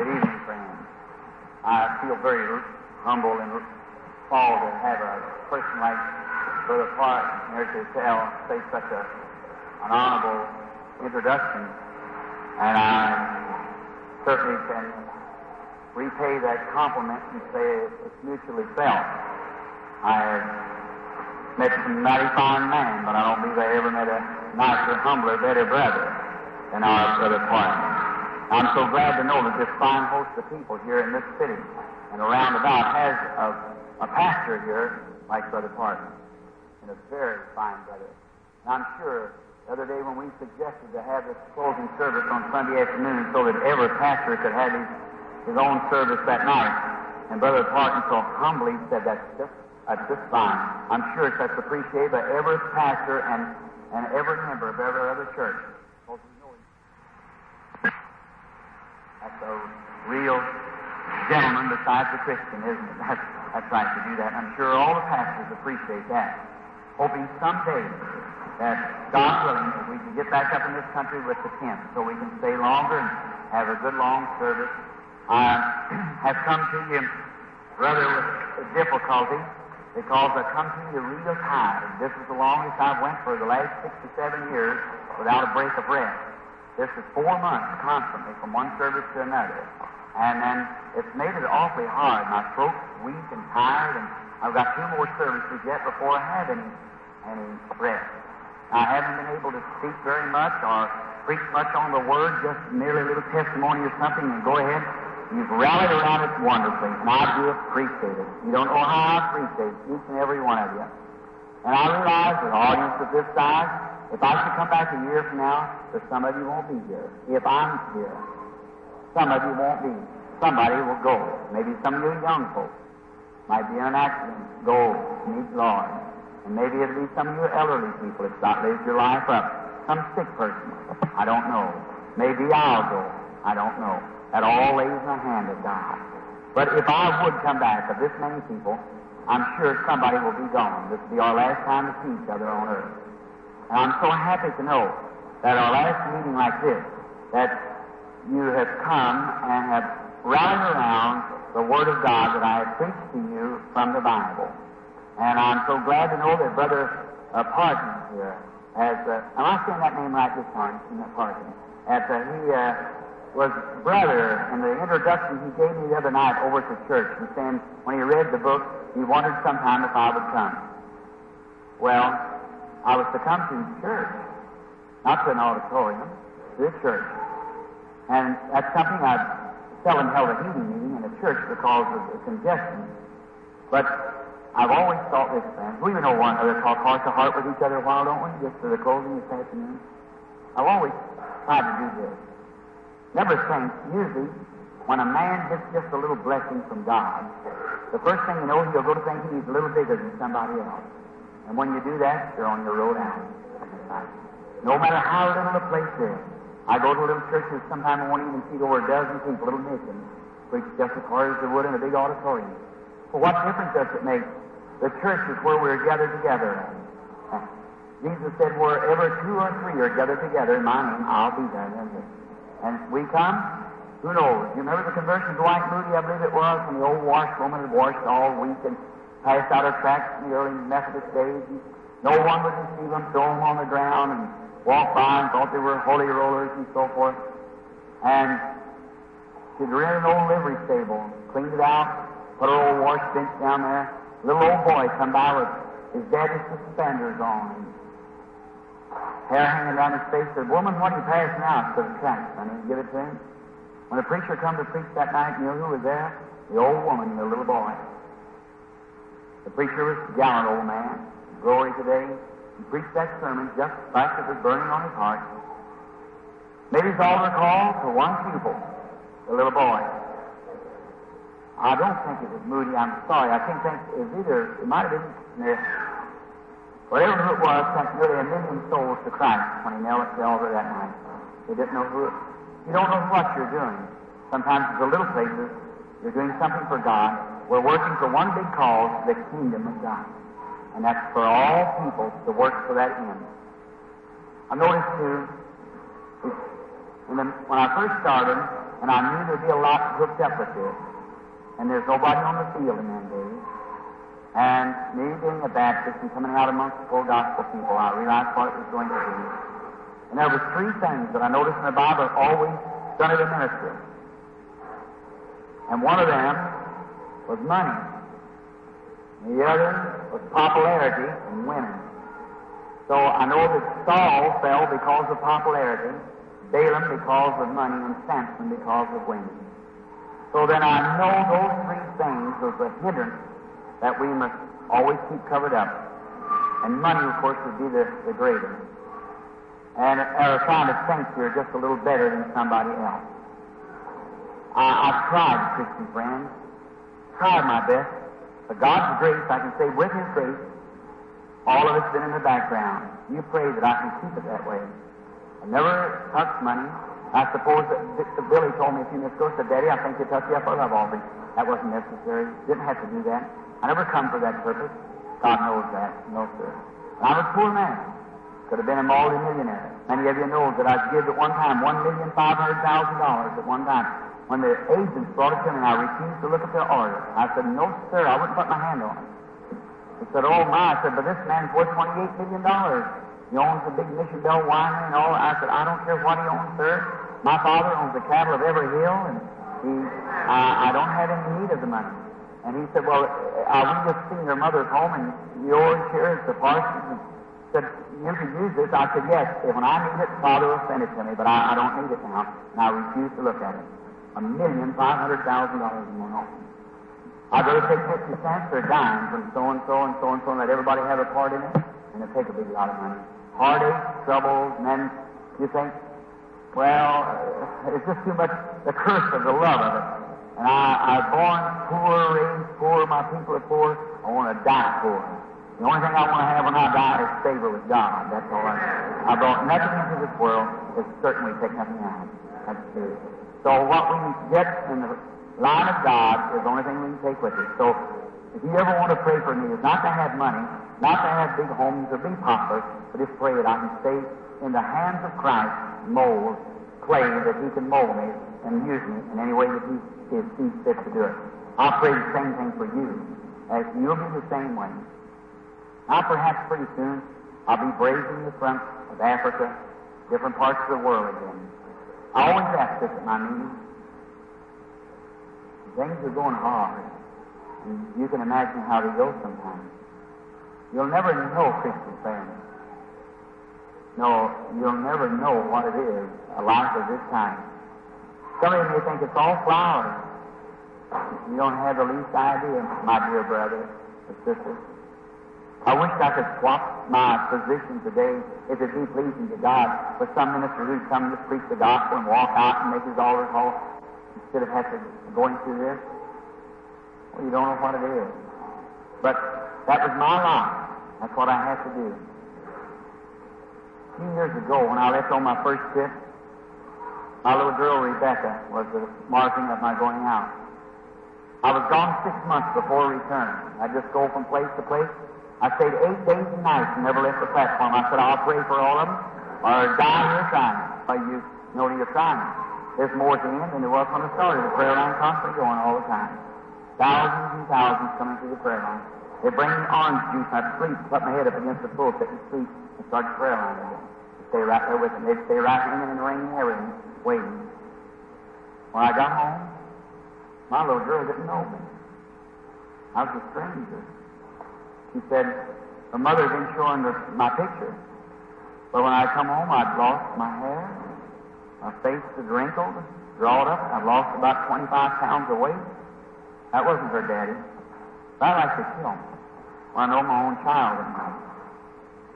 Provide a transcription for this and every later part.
Good evening, friends. I feel very humble and proud to have a person like Brother Park here to say such an honorable introduction, and I certainly can repay that compliment and say it's mutually felt. I have met some mighty fine men, but I don't believe I ever met a nicer, humbler, better brother than our Brother Park. I'm so glad to know that this fine host of people here in this city and around about has a pastor here like Brother Parton, and a very fine brother. And I'm sure the other day when we suggested to have this closing service on Sunday afternoon so that every pastor could have his own service that night, and Brother Parton so humbly said that's just fine. I'm sure that's appreciated by every pastor and every member of every other church. That's a real gentleman besides a Christian, isn't it? That's right to do that. I'm sure all the pastors appreciate that. Hoping someday that, God willing, that we can get back up in this country with the tent so we can stay longer and have a good long service. I have come to you rather with difficulty because I come to you real tired. This is the longest I've went for the last 67 years without a break of rest. This is 4 months constantly from one service to another. And then it's made it awfully hard. My throat's weak and tired, and I've got 2 more services yet before I have any rest. I haven't been able to speak very much or preach much on the Word, just merely a little testimony or something, and go ahead. You've rallied around it wonderfully, and I do appreciate it. You don't know how I appreciate each and every one of you. And I realize that audience of this size, if I should come back a year from now, that some of you won't be here. If I'm here, some of you won't be. Somebody will go. Maybe some of you young folks might be in an accident, go meet the Lord. And maybe it'll be some of you elderly people that's not lived your life up. Some sick person. I don't know. Maybe I'll go. I don't know. That all lays in the hand of God. But if I would come back of this many people, I'm sure somebody will be gone. This will be our last time to see each other on earth. And I'm so happy to know that our last meeting like this, that you have come and have rallied around the Word of God that I have preached to you from the Bible. And I'm so glad to know that Brother Parton here has, am I saying that name right this time? Parton. He was brother in the introduction he gave me the other night over at the church. He saying when he read the book, he wondered sometime if I would come. Well, I was to come to the church, not to an auditorium, to the church. And that's something I've seldom held a meeting in a church because of the congestion. But I've always thought this, friends. We know one another, talk heart to heart with each other a while, don't we? Just for the closing this afternoon. I've always tried to do this. Never think, usually, when a man gets just a little blessing from God, the first thing you know, he'll go to think he's a little bigger than somebody else. And when you do that, you're on your road out. No matter how little a place is. I go to little churches, sometimes I won't even see over a dozen people, little missions, preach just as hard as they would in a big auditorium. Well, what difference does it make? The church is where we're gathered together. Jesus said, wherever 2 or 3 are gathered together in my name, I'll be there. And we come, who knows? You remember the conversion of Dwight Moody, I believe it was, when the old washwoman had washed all week and passed out her tracts in the early Methodist days. And no one would receive them, throw them on the ground, and walk by and thought they were holy rollers and so forth. And she'd rent an old livery stable, cleaned it out, put her old wash bench down there. A little old boy come by with his daddy's suspenders on, and hair hanging down his face. Said, "Woman, what are you passing out?" Said, "Tracts, honey." Give it to him. When the preacher come to preach that night, you know who was there? The old woman and the little boy. The preacher was a gallant old man. Glory today. He preached that sermon just like it was burning on his heart. Made his altar call for one pupil, the little boy. I don't think it was Moody. I'm sorry. I think it was either, it might have been Smith. Whatever it was, sent nearly 1 million souls to Christ when he knelt at the altar that night. They didn't know who it. You don't know what you're doing. Sometimes it's the little places. You're doing something for God. We're working for one big cause, the kingdom of God. And that's for all people to work for that end. I've noticed, too, when I first started, And I knew there'd be a lot hooked up with this. And there's nobody on the field in them days. And me being a Baptist and coming out amongst the full gospel people, I realized what it was going to be. And there were three things that I noticed in the Bible always done it in ministry. And one of them was money. And the other was popularity and women. So I know that Saul fell because of popularity, Balaam because of money, and Samson because of women. So then I know those three things was a hindrance that we must always keep covered up. And money, of course, would be the greater. And trying to think you're just a little better than somebody else. I've tried, Christian friends, tried my best. For God's grace, I can say with His grace, all of it's been in the background. You pray that I can keep it that way. I never touched money. I suppose that Billy told me a few minutes ago, said, Daddy, I think you touched you up for love offering. That wasn't necessary. Didn't have to do that. I never come for that purpose. God knows that. No, sir. And I was a poor man. Could have been a multi-millionaire. Many of you know that I give at one time $1,500,000 at one time. When the agents brought it to me, I refused to look at their order. I said, no, sir, I wouldn't put my hand on it. He said, oh, my. I said, but this man's worth $28 million. He owns the big Mission Bell winery and all. I said, I don't care what he owns, sir. My father owns the cattle of every hill, and I don't have any need of the money. And he said, well, we just seen your mother's home, and yours here is the parson's. And said, you could use this. I said, yes. When I need it, Father will send it to me, but I don't need it now. And I refuse to look at it. $1,500,000 in one offering. I'd rather take 50 cents or a dime from so-and-so and so-and-so and let everybody have a part in it, and it'd take a big lot of money. Heartache, troubles, and then you think, well, it's just too much the curse of the love of it. And I was born poor, raised poor, my people are poor, I want to die poor. The only thing I want to have when I die is favor with God. That's all I brought nothing into this world, it's certainly take nothing out. That's true. So what we get in the line of God is the only thing we can take with us. So if you ever want to pray for me, it's not to have money, not to have big homes or be popular, but just pray that I can stay in the hands of Christ, mold, clay, that He can mold me and use me in any way that He sees fit to do it. I'll pray the same thing for you, as you'll be the same way. Now perhaps pretty soon I'll be brazing the front of Africa, different parts of the world again. I always ask this at my meetings. Things are going hard. And you can imagine how they go sometimes. You'll never know Christian family. No, you'll never know what it is, a life of this kind. Some of you may think it's all flowers. You don't have the least idea, my dear brother or sister. I wish I could swap my position today, if it be pleasing to God, with some minister who'd come to preach the gospel and walk out and make his altar call instead of going through this. Well, you don't know what it is. But that was my life. That's what I had to do. A few years ago, when I left on my first trip, my little girl Rebecca was the marking of my going out. I was gone 6 months before return. I'd just go from place to place. I stayed 8 days and nights and never left the platform. I said, I'll pray for all of them, or die here trying. Well, you know you're trying. There's more at the end than there was when I started. The prayer line constantly going all the time. Thousands and thousands coming through the prayer line. They bring me orange juice. I'd sleep, put my head up against the pulpit and sleep, and start the prayer line again. Stay right there with them. They'd stay right in the rain and everything, waiting. When I got home, my little girl didn't know me. I was a stranger. She said, her mother had been showing my picture. But when I come home, I'd lost my hair. My face was wrinkled, drawed up. I'd lost about 25 pounds of weight. That wasn't her daddy. But I like to kill me. Well, I know my own child in mine.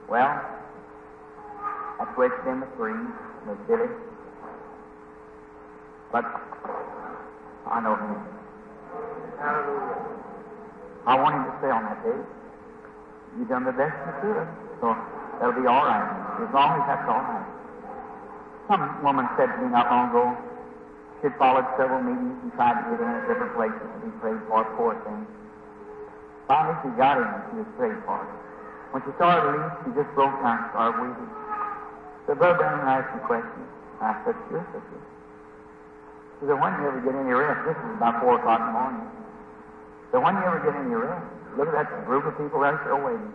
Well, that's where it's been with Billy. But I know him. I want him to stay on that day. You've done the best you could, so that'll be all right. As long as that's all right. Some woman said to me not long ago, she'd followed several meetings and tried to get in at different places to be prayed for, poor thing. Finally, she got in and she was prayed for. When she started to leave, she just broke down and started weeping. So Brother Branham asked me questions. I said, sure, sister. He said, when do you ever get any rest? This is about 4 o'clock in the morning. So when do you ever get any rest? Look at that group of people right there waiting.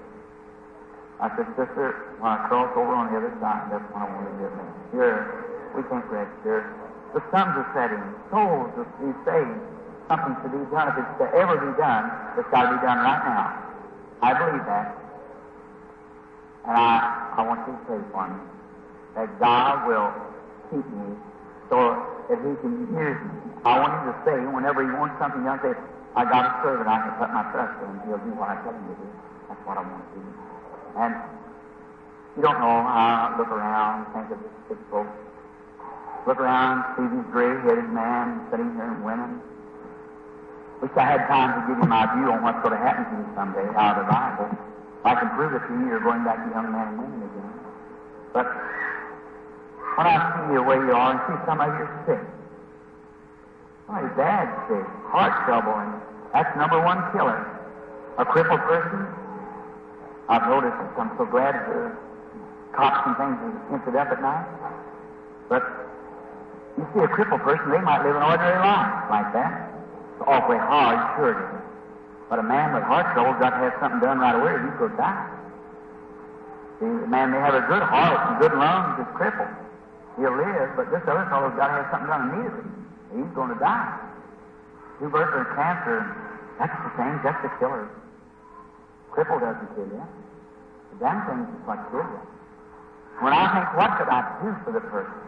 I said, sister, when I cross over on the other side, that's when I want to get me. Here, we can't rest here. The sun's are setting. Souls will be saved. Something's to be done. If it's to ever be done, it's got to be done right now. I believe that. And I want you to pray for me. That God will keep me so that He can use me. I want Him to say, whenever He wants something done, say, I got a servant, I can put my trust in Him. He'll do what I tell Him to do. That's what I want to do. And you don't know how I look around and think of this sick folks. Look around, see these gray-headed men sitting here and women. Wish I had time to give you my view on what's going to happen to you someday out of the Bible. If I can prove it to you, you're going back to young men and women again. But when I see you where you are and see somebody you're sick, somebody's dad's sick, heart trouble, and that's number one killer. A crippled person. I've noticed that I'm so glad the cops and things are hinted up at night. But you see a crippled person, they might live an ordinary life like that. It's awfully hard, sure it is. But a man with heart trouble got to have something done right away or he's going to die. See, the man may have a good heart and good lungs, is crippled. He'll live, but this other fellow's got to have something done immediately. He's going to die. Tuberculosis, cancer, that's the thing, that's the killer. Cripple doesn't kill you. The damn thing is what kills you. When I think, what could I do for the person?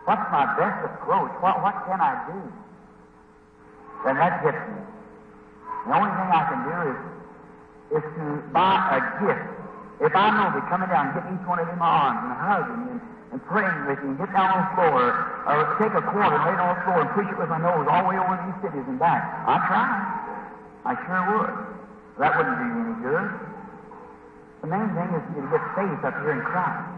What's my best approach? What can I do? Then that hits me. The only thing I can do is to buy a gift. If I know they're coming down, get each one of them in my arms and hugging me and praying with me, get down on the floor, or take a quarter and lay it on the floor and push it with my nose all the way over these cities and back. I'd try. I sure would. That wouldn't do you any good. The main thing is to get faith up here in Christ.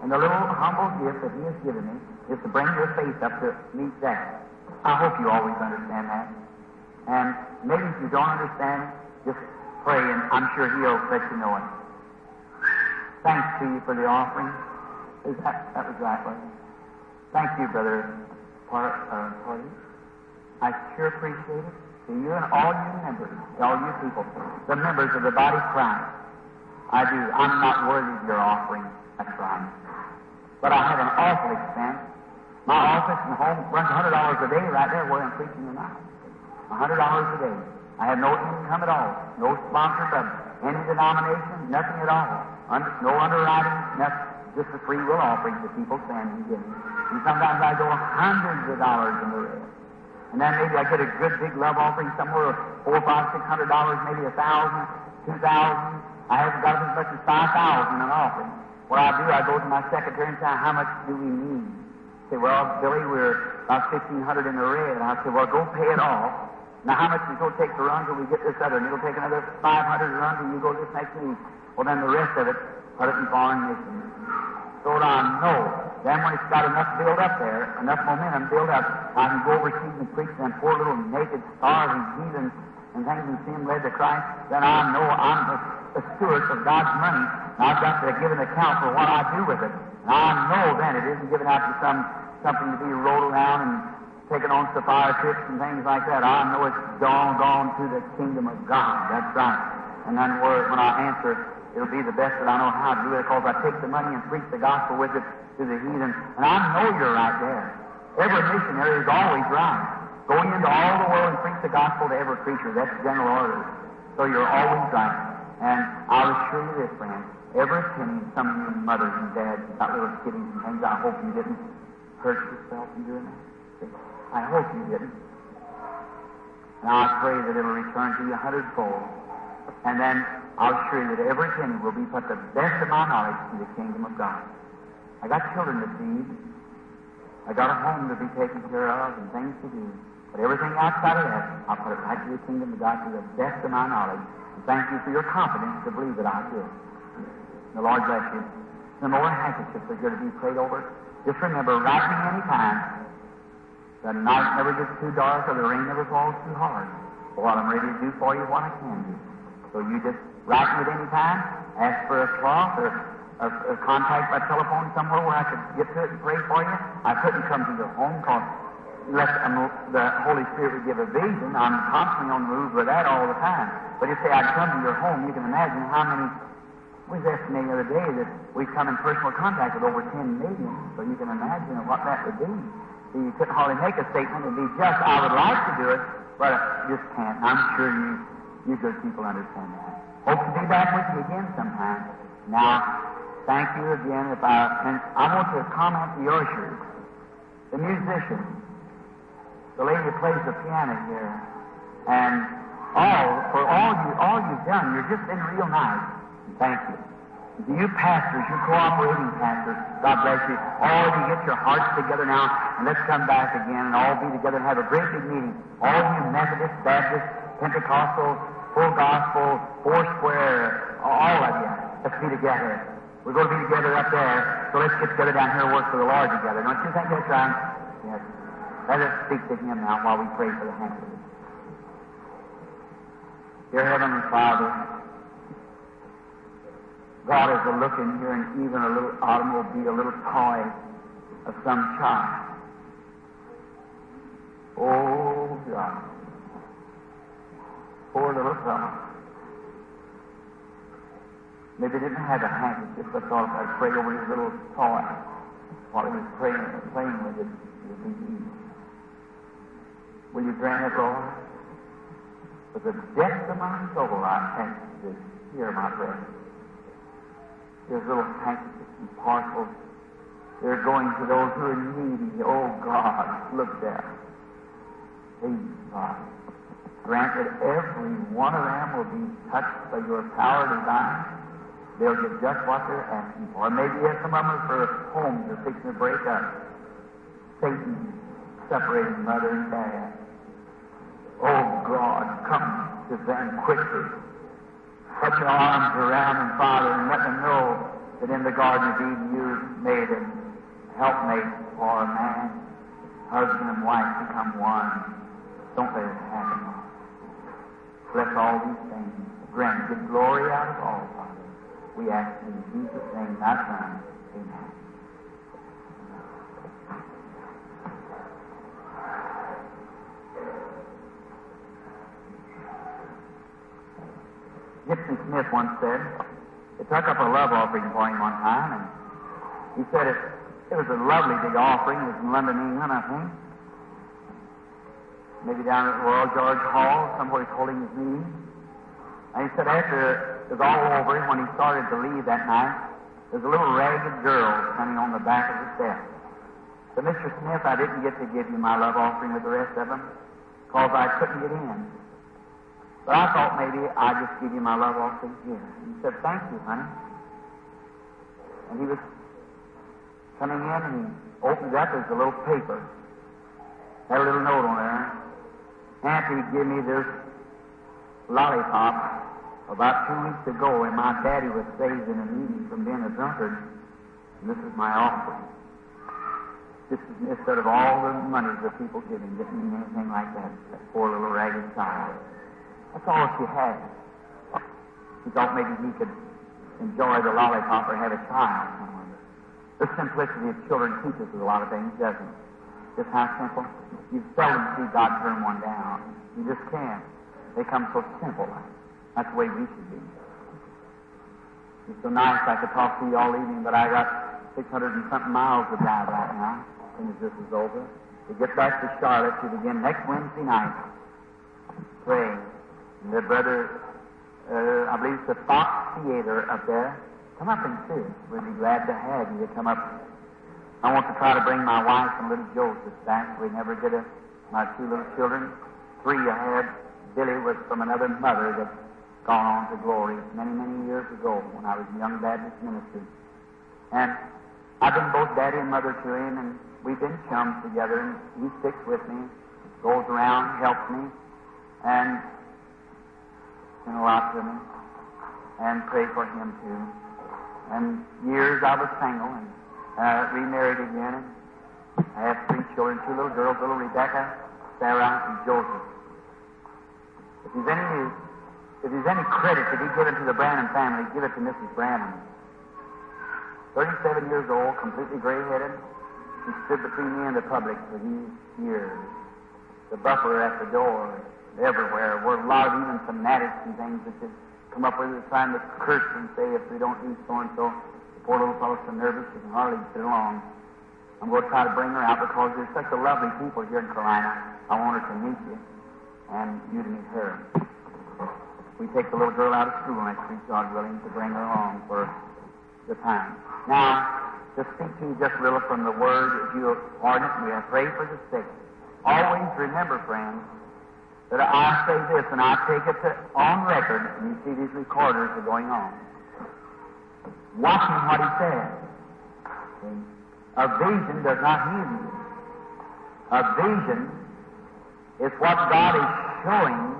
And the little humble gift that He has given me is to bring your faith up to meet that. I hope you always understand that. And maybe if you don't understand, just pray, and I'm sure He'll let you know it. Thanks to you for the offering. That was right, wasn't it? Thank you, Brother Party. I sure appreciate it. To you and all you members, all you people, the members of the body of Christ. I do. I'm not worthy of your offering. That's right. But I have an awful expense. My office and home runs $100 a day right there where I'm preaching tonight. $100 a day. I have no income at all. No sponsor of any denomination, nothing at all. No underwriting, nothing. Just a free will offering to people standing and giving. And sometimes I go hundreds of dollars in the red. And then maybe I get a good big love offering somewhere of $400, $500, $600, maybe $1,000, $2,000. I haven't got as much as $5,000 in an offering. What I do, I go to my secretary and say, how much do we need? Say, well, Billy, we're about $1,500 in the red. And I say, well, go pay it off. Now, how much is it going to take to run till we get this other? And it'll take another $500 to run till you go this next week. Well, then the rest of it, put it in foreign missions. So that I know. Then when it's got enough build up there, enough momentum build up, I can go overseas and preach them poor little naked starving heathens and things and see them led to Christ. Then I know I'm a steward of God's money, and I've got to give an account for what I do with it. And I know then it isn't given out to something to be rolled around and taken on safari trips and things like that. I know it's gone to the kingdom of God. That's right. And then when I answer, it'll be the best that I know how to do it, because I take the money and preach the gospel with it to the heathen. And I know you're right there. Every missionary is always right. Going into all the world and preach the gospel to every creature. That's general order. So you're always right. And I'll assure you this, friend. Every penny, some of you mothers and dads got little kiddies and things, I hope you didn't hurt yourself in doing that. I hope you didn't. And I pray that it'll return to you 100-fold. And then I'll assure you that every penny will be put the best of my knowledge to the kingdom of God. I got children to feed. I got a home to be taken care of and things to do. But everything outside of that, I'll put it right to the kingdom of God to the best of my knowledge. And thank you for your confidence to believe that I do. The Lord bless you. The more handkerchiefs are going to be prayed over. Just remember, write me any time. The night never gets too dark or the rain never falls too hard. Well, I'm ready to do for you what I can do. So you just write me at any time, ask for a cloth or a contact by telephone somewhere where I could get to it and pray for you? I couldn't come to your home because unless the Holy Spirit would give a vision. I'm constantly on the move with that all the time. But if say I'd come to your home, you can imagine how many. We was estimating the other day that we've come in personal contact with over 10 million. So you can imagine what that would be. So you couldn't hardly make a statement and be just, I would like to do it, but I just can't. I'm sure you good people understand that. Hope to be back with you again sometime. Now, thank you again. And I want to comment to your ushers, the musician, the lady who plays the piano here, and all you've done. You've just been real nice. Thank you. To you pastors, you cooperating pastors, God bless you. All of you get your hearts together now, and let's come back again and all be together and have a great big meeting. All of you Methodist, Baptist, Pentecostal, Full Gospel, Foursquare, all of you, let's be together. We're going to be together up there, so let's get together down here and work for the Lord together. Don't you think that's right? Yes. Let us speak to Him now while we pray for the handkerchief. Dear Heavenly Father, God is a looking here and even a little automobile, a little toy of some child. Oh, God. Poor little fellow. Maybe he didn't have a handkerchief, but thought if I'd pray over his little toy while he was playing with it, it would be easy. Will you grant it, Lord? With the depth of my soul, I thank you to hear my prayer. There's little handkerchiefs and parcels. They're going to those who are needy. Oh, God, look there. Please, God, grant that every one of them will be touched by your power divine. They'll get just what they're asking for. Maybe some of them are for homes that are fixing to break up. Satan separating mother and dad. Oh, God, come to them quickly. Put your arms around them, Father, and let them know that in the Garden of Eden you made a helpmate for a man, husband and wife become one. Don't let it happen. Bless all these things. Grant good glory out of all, Father. We ask in Jesus' name, thy Son. Amen. Gibson Smith once said, they took up a love offering for him one time, and he said it was a lovely big offering. It was in London, England, I think. Maybe down at Royal George Hall, somewhere he's holding his meeting. And he said after it was all over, when he started to leave that night, there's a little ragged girl standing on the back of the steps. So, Mr. Smith, I didn't get to give you my love offering with the rest of them because I couldn't get in. But I thought maybe I'd just give you my love offering here. And he said, thank you, honey. And he was coming in and he opened it up. There's a little paper. Had a little note on there. Auntie gave me this lollipop about 2 weeks ago, and my daddy was saved in a meeting from being a drunkard. And this is my offering. This is instead of all the money that people give him, didn't mean anything like that. That poor little ragged child. That's all she had. He thought maybe he could enjoy the lollipop or have a child. The simplicity of children teaches us a lot of things, doesn't it? Just how simple. You seldom see God turn one down. You just can't. They come so simple. That's the way we should be. It's so nice I could talk to you all evening, but I got 600 and something miles to drive right now as soon as this is over. To get back to Charlotte to begin next Wednesday night praying. And the brother, I believe it's the Fox Theater up there. Come up and see us. We'd be glad to have you to come up. I want to try to bring my wife and little Joseph back. We never did it. My 2 little children. 3 I had. Billy was from another mother that's gone on to glory many, many years ago when I was a young Baptist minister. And I've been both daddy and mother to him, and we've been chums together, and he sticks with me, goes around, helps me, and a lot to me, and pray for him too. And years I was single and remarried again. And I have 3 children, 2 little girls, little Rebecca, Sarah, and Joseph. If there's any credit to be given to the Branham family, give it to Mrs. Branham. 37 years old, completely gray-headed. He stood between me and the public for these years. The buffer at the door, everywhere. Were a lot of even fanatics and things that just come up with it, trying to curse and say if we don't do so-and-so. The poor little fellow's so nervous he can hardly sit along. I'm going to try to bring her out because there's such a lovely people here in Carolina. I want her to meet you, and you to meet her. We take the little girl out of school next week, God willing, to bring her along for the time. Now, to speak to you just a little from the Word, as you ordinate, we have prayed for the sick. Always remember, friends, that I say this, and I take it on record, and you see these recorders are going on. Watching what he says. A vision does not heal you. A vision is what God is showing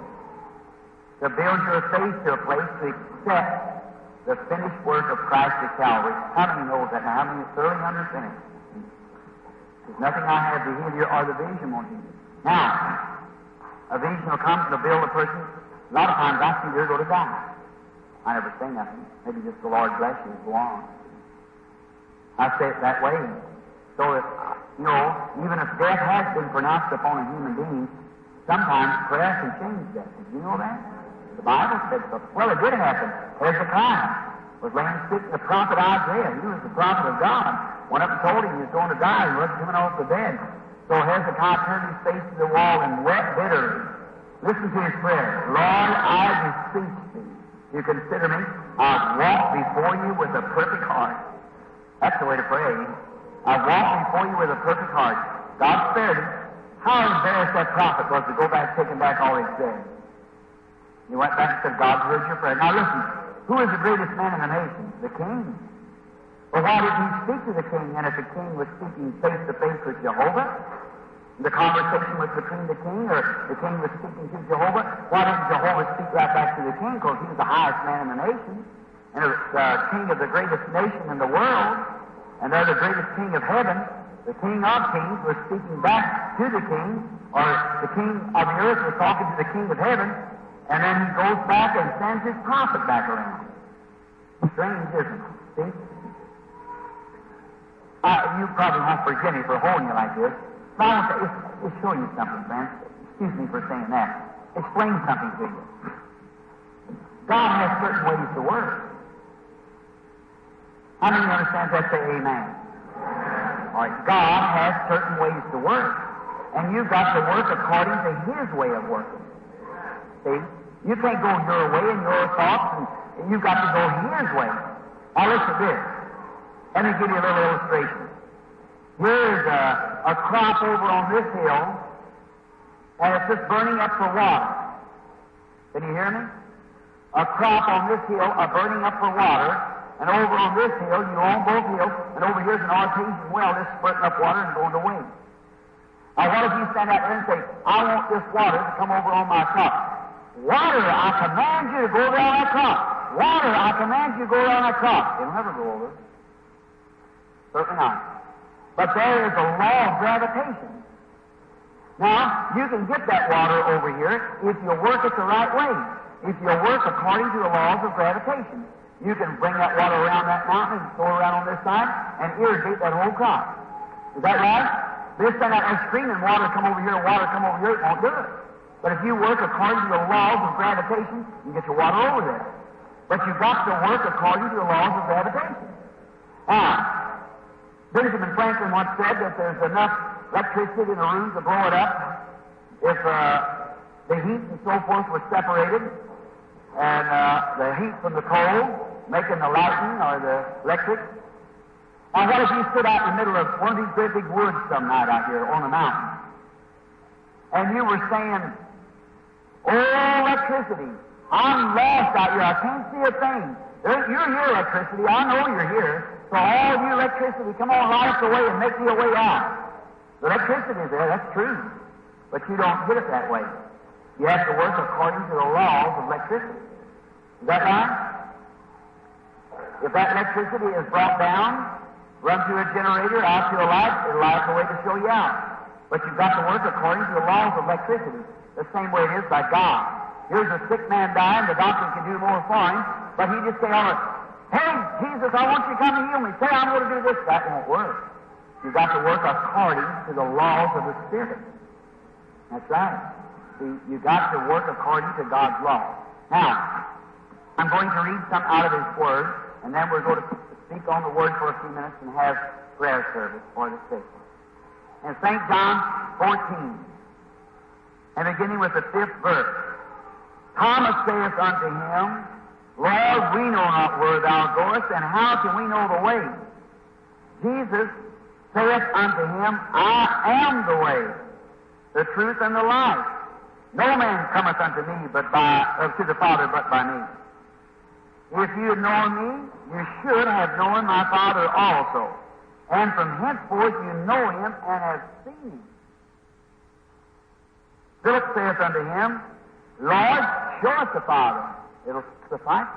to build your faith to a place to accept the finished work of Christ at Calvary. How many knows that? Now, how many thoroughly understand it? There's nothing I have to heal you or the vision won't heal you. Now, a vision will come to build a person. A lot of times I see they're going to die. I never say nothing. Maybe just the Lord bless you, go on. I say it that way. So that, even if death has been pronounced upon a human being, sometimes prayer can change that. Did you know that? The Bible said so. Well, it did happen. Hezekiah was laying sick. The prophet Isaiah, he was the prophet of God, went up and told him he was going to die. He wasn't coming off the bed. So Hezekiah turned his face to the wall and wept bitterly. Listen to his prayer. Lord, I beseech thee. You consider me. I've walked before you with a perfect heart. That's the way to pray. I've walked before you with a perfect heart. God spared him. How embarrassed that prophet was to go back, taking back all he said. He went back and said, God heard your prayer. Now listen, who is the greatest man in the nation? The king. Well, why didn't he speak to the king? And if the king was speaking face to face with Jehovah, the conversation was between the king, or the king was speaking to Jehovah, why didn't Jehovah speak right back to the king? Because he was the highest man in the nation, and it was the king of the greatest nation in the world, and they're the greatest king of heaven. The king of kings was speaking back to the king, or the king of the earth was talking to the king of heaven, and then he goes back and sends his prophet back around. Strange, isn't it? See? You probably won't forgive me for holding you like this, but I want to show you something, friends. Excuse me for saying that. Explain something to you. God has certain ways to work. How many understand that? Say amen. All right, God has certain ways to work, and you've got to work according to His way of working. See? You can't go your way and your thoughts, and you've got to go His way. Now listen to this. Let me give you a little illustration. Here's a crop over on this hill, and it's just burning up for water. Can you hear me? A crop on this hill, burning up for water, and over on this hill, you own both hills, and over here's an artesian well that's spurting up water and going to waste. Now, what if you stand out there and say, I want this water to come over on my crop? Water, I command you to go around that crop. Water, I command you to go around that crop. It'll never go over. Certainly not. But there is a law of gravitation. Now, you can get that water over here if you work it the right way. If you work according to the laws of gravitation. You can bring that water around that mountain and throw it around on this side and irrigate that whole crop. Is that right? This stand out there screaming, water come over here, water come over here, it won't do it. But if you work according to the laws of gravitation, you get your water over there. But you've got to work according to the laws of gravitation. Now, Benjamin Franklin once said that there's enough electricity in a room to blow it up if the heat and so forth was separated, and the heat from the cold making the lightning or the electric. Now, what if you stood out in the middle of one of these great big woods some night out here on a mountain, and you were saying, oh, electricity, I'm lost out here, I can't see a thing. You're here, electricity, I know you're here, so all of you electricity, come on, light us the way and make me a way out. The electricity is there, that's true, but you don't get it that way. You have to work according to the laws of electricity. Is that right? If that electricity is brought down, run through a generator, out to a light, it'll light the way to show you out. But you've got to work according to the laws of electricity, the same way it is by God. Here's a sick man dying, the doctor can do more for him, but he just say, all right, Hey, Jesus, I want you to come and heal me. Say, I'm going to do this. That won't work. You've got to work according to the laws of the Spirit. That's right. See, you've got to work according to God's law. Now, I'm going to read some out of His Word, and then we're going to speak on the Word for a few minutes and have prayer service for the sick. In St. John 14, and beginning with the 5th verse, Thomas saith unto him, Lord, we know not where thou goest, and how can we know the way? Jesus saith unto him, I am the way, the truth, and the life. No man cometh unto me to the Father but by me. If you had known me, you should have known my Father also. And from henceforth you know him and have seen him. Philip saith unto him, Lord, show us the Father. It'll suffice.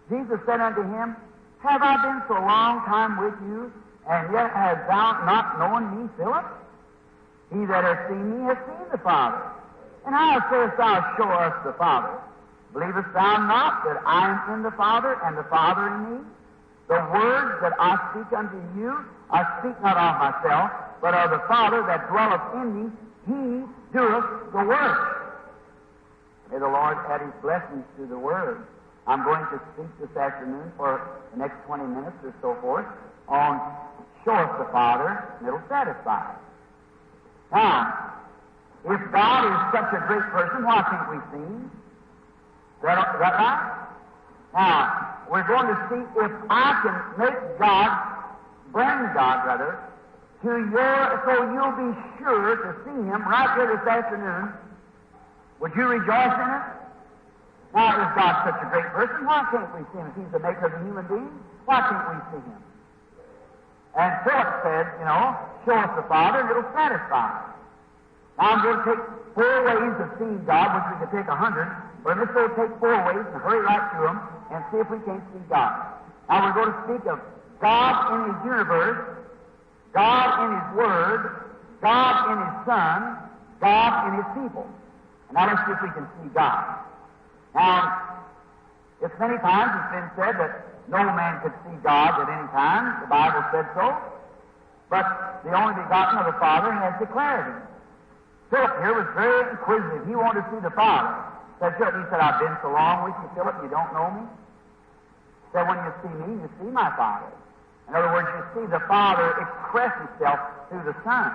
Jesus said unto him, Have I been so long time with you, and yet hast thou not known me, Philip? He that hath seen me hath seen the Father. And how sayest thou, Show us the Father? Believest thou not that I am in the Father, and the Father in me? The words that I speak unto you, I speak not of myself, but of the Father that dwelleth in me. He doeth the work. May the Lord add His blessings to the Word. I'm going to speak this afternoon for the next 20 minutes or so forth on Show us the Father, and it'll satisfy. Now, if God is such a great person, why can't we see Him? Is that right? Now, we're going to see if I can make bring God, to so you'll be sure to see Him right here this afternoon. Would you rejoice in it? Now, if God's such a great person, why can't we see Him? If He's the maker of the human being, why can't we see Him? And Philip said, show us the Father, and it'll satisfy. Now, I'm going to take 4 ways of seeing God, which we could take 100, but let's go take 4 ways and hurry right through them and see if we can't see God. Now, we're going to speak of God in His universe, God in His Word, God in His Son, God in His people. And now let's see if we can see God. Now, it's many times it's been said that no man could see God at any time. The Bible said so. But the only begotten of the Father has declared Him. Philip here was very inquisitive. He wanted to see the Father. He said, I've been so long with you, Philip, you don't know me? He said, when you see me, you see my Father. In other words, you see the Father express Himself through the Son.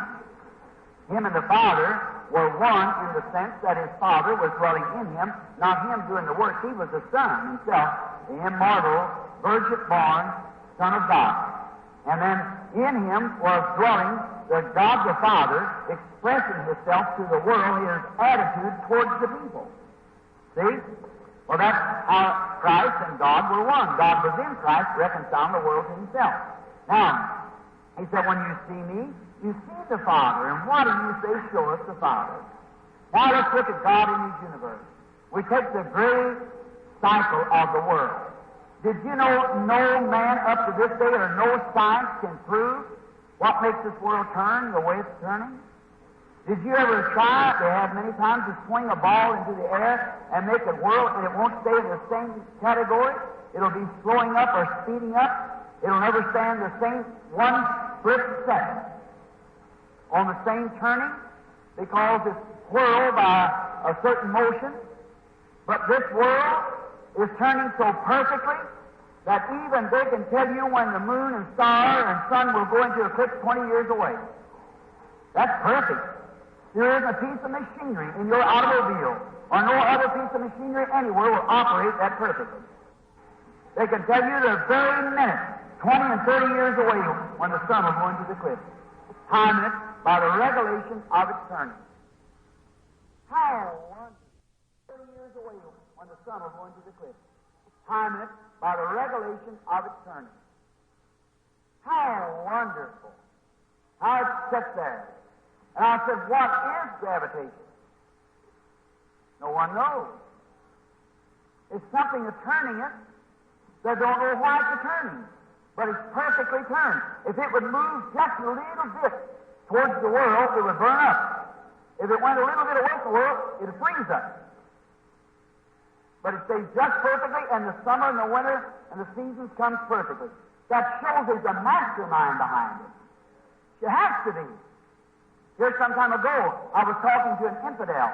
Him and the Father were one in the sense that His Father was dwelling in Him, not Him doing the work. He was the Son Himself, the immortal, virgin-born Son of God. And then in Him was dwelling the God the Father, expressing Himself to the world, His attitude towards the people. See? Well, that's how Christ and God were one. God was in Christ, reconciling the world to Himself. Now, He said, when you see me, you see the Father. And what do you say? Show us the Father. Now, let's look at God in His universe. We take the great cycle of the world. Did you know no man up to this day or no science can prove what makes this world turn the way it's turning? Did you ever try, they have many times, to swing a ball into the air and make it whirl, and it won't stay in the same category? It'll be slowing up or speeding up. It'll never stand the same 1 split second on the same turning because it's whirled by a certain motion. But this world is turning so perfectly that even they can tell you when the moon and star and sun will go into eclipse 20 years away. That's perfect. There isn't a piece of machinery in your automobile or no other piece of machinery anywhere will operate that perfectly. They can tell you the very minute, 20 and 30 years away, when the sun will go into the eclipse. Timing it by the regulation of its turning. How 30 years away when the sun will go into the eclipse. Timing it by the regulation of its turning. How wonderful. How it's set there. And I said, what is gravitation? No one knows. It's something that's turning it. They don't know why it's turning. But it's perfectly turned. If it would move just a little bit towards the world, it would burn up. If it went a little bit away from the world, it would freeze up. But it stays just perfectly, and the summer and the winter and the seasons comes perfectly. That shows there's a mastermind behind it. It has to be. Here some time ago, I was talking to an infidel.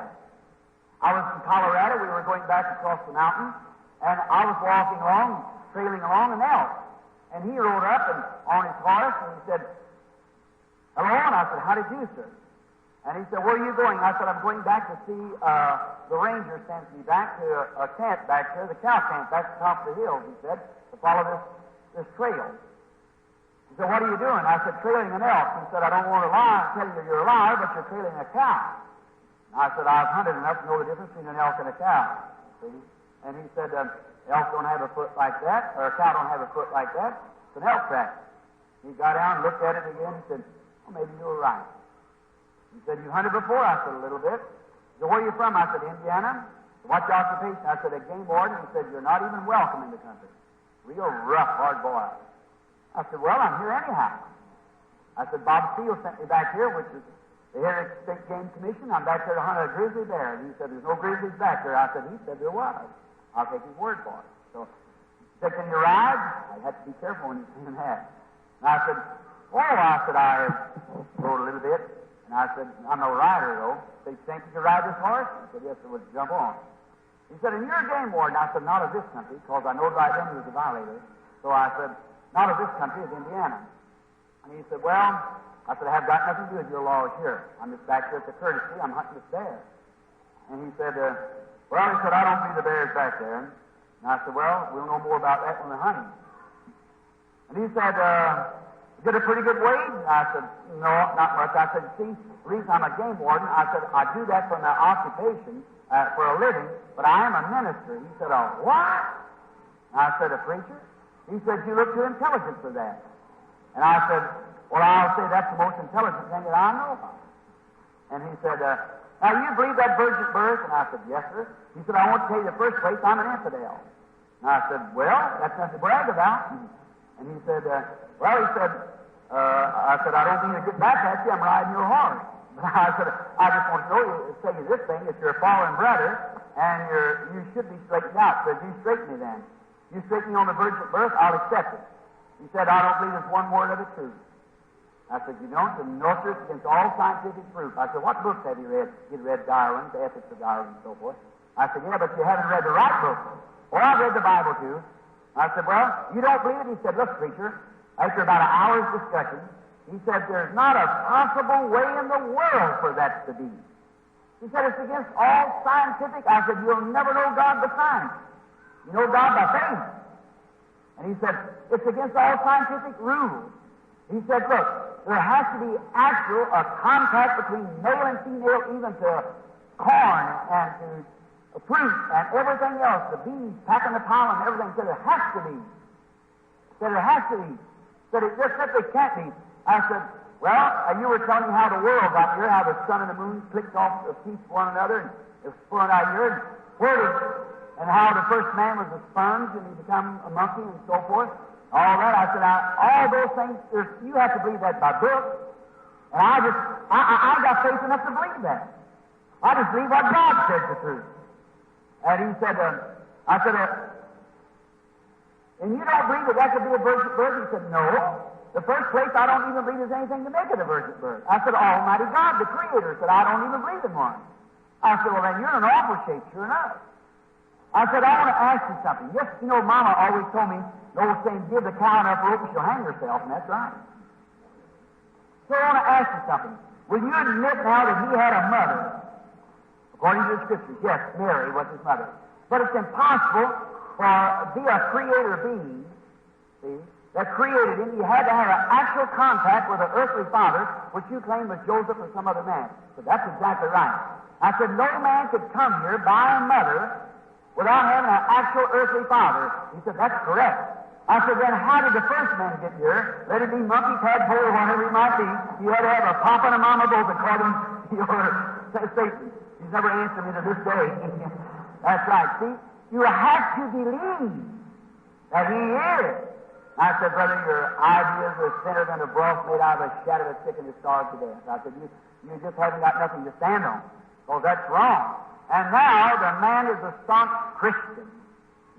I was in Colorado. We were going back across the mountain, and I was walking along, trailing along an elk. And he rode up and on his horse, and he said, "Hello," and I said, "How did you, sir?" And he said, "Where are you going?" I said, "I'm going back to see the ranger sent me back to a camp back there, the cow camp back at the top of the hill," he said, "to follow this trail." He said, "What are you doing?" I said, "Trailing an elk." He said, "I don't want to lie, tell you you're a liar, but you're trailing a cow." I said, "I've hunted enough to know the difference between an elk and a cow." See? And he said, "Elk don't have a foot like that, or a cow don't have a foot like that. It's an elk track." He got down and looked at it again and said, "Well, maybe you were right." He said, "You hunted before?" I said, "A little bit." He said, "Where are you from?" I said, "Indiana." "What's your occupation?" I said, "A game warden." He said, "You're not even welcome in the country." Real rough, hard boy. I said, "Well, I'm here anyhow." I said, "Bob Steele sent me back here, which is the Heritage State Game Commission. I'm back there to hunt a grizzly bear." And he said, "There's no grizzlies back there." I said, "He said there was." I'll take his word for it. So he said, "Can you ride?" I had to be careful when he's saying that. And I said, "Oh," I said, "I rode a little bit." And I said, "I'm no rider, though." So he said, "You could ride this horse?" I said, "Yes, sir, would jump on." He said, "And you're a game warden?" I said, "Not of this country," because I know right then he was a violator. So I said, "Not of this country, of Indiana." And he said, "Well," I said, "I have got nothing to do with your laws here. I'm just back here at the courtesy. I'm hunting this bear." And he said, "Well," he said, "I don't see the bears back there." And I said, "Well, we'll know more about that when we're hunting." And he said, "Get a pretty good wage?" I said, "No, not much." I said, "See, the reason I'm a game warden," I said, "I do that for my occupation, for a living, but I am a minister." He said, "A what?" I said, "A preacher." He said, "You look too intelligent for that." And I said, "Well, I'll say that's the most intelligent thing that I know about." And he said, "Now, you believe that virgin birth?" And I said, "Yes, sir." He said, "I want to tell you the first place, I'm an infidel." And I said, "Well, that's nothing to brag about." And he said, "Well," he said, I said, "I don't mean to get back at you. I'm riding your horse." But I said, "I just want to say you this thing, that you're a fallen brother, and you should be straightened out. So if you straighten me then, you straighten me on the virgin birth, I'll accept it." He said, "I don't believe there's one word of the truth." I said, "You don't? And no, sir, it's against all scientific proof." I said, "What books have you read?" He'd read Darwin's, The Ethics of Darwin, and so forth. I said, "Yeah, but you haven't read the right book." "Well, I've read the Bible, too." I said, "Well, you don't believe it?" He said, "Look, preacher," after about an hour's discussion, he said, "There's not a possible way in the world for that to be." He said, "It's against all scientific." I said, "You'll never know God by science. You know God by faith." And he said, "It's against all scientific rules." He said, "Look, there has to be actual contact between male and female, even to corn and to fruit and everything else, the bees packing the pollen and everything." He said, "It has to be." He said, "It has to be." He said, "It just simply can't be." I said, "Well, you were telling me how the world got here, how the sun and the moon clicked off the piece of one another, and it was pulling out here, and how the first man was a sponge and he became a monkey and so forth. All that." I said, "All those things, you have to believe that by book." And I got faith enough to believe that. I just believe what God said the truth. And he said, I said, "And you don't believe that could be a virgin birth?" He said, "No. The first place, I don't even believe there's anything to make it a virgin birth." I said, "Almighty God, the Creator," said, "I don't even believe in one." I said, "Well, then you're in an awful shape, sure enough." I said, "I want to ask you something. Yes, you know, Mama always told me, the old saying, give the cow enough rope and she'll hang herself,' and that's right. So I want to ask you something. Will you admit now that he had a mother? According to the Scriptures, yes, Mary was his mother. But it's impossible for be a creator being, see, that created him. You had to have an actual contact with an earthly father, which you claim was Joseph or some other man." So that's exactly right. I said, "No man could come here by a mother without having an actual earthly father." He said, "That's correct." I said, "Then how did the first man get here? Let it be monkey, tadpole, or whatever it might be. You had to have a papa and a mama both, according to your statement." He's never answered me to this day. That's right. See, you have to believe that he is. I said, "Brother, your ideas are thinner than a broth made out of a shadow that's sick and starved to death." I said, you just haven't got nothing to stand on. Because that's wrong. And now the man is a staunch Christian.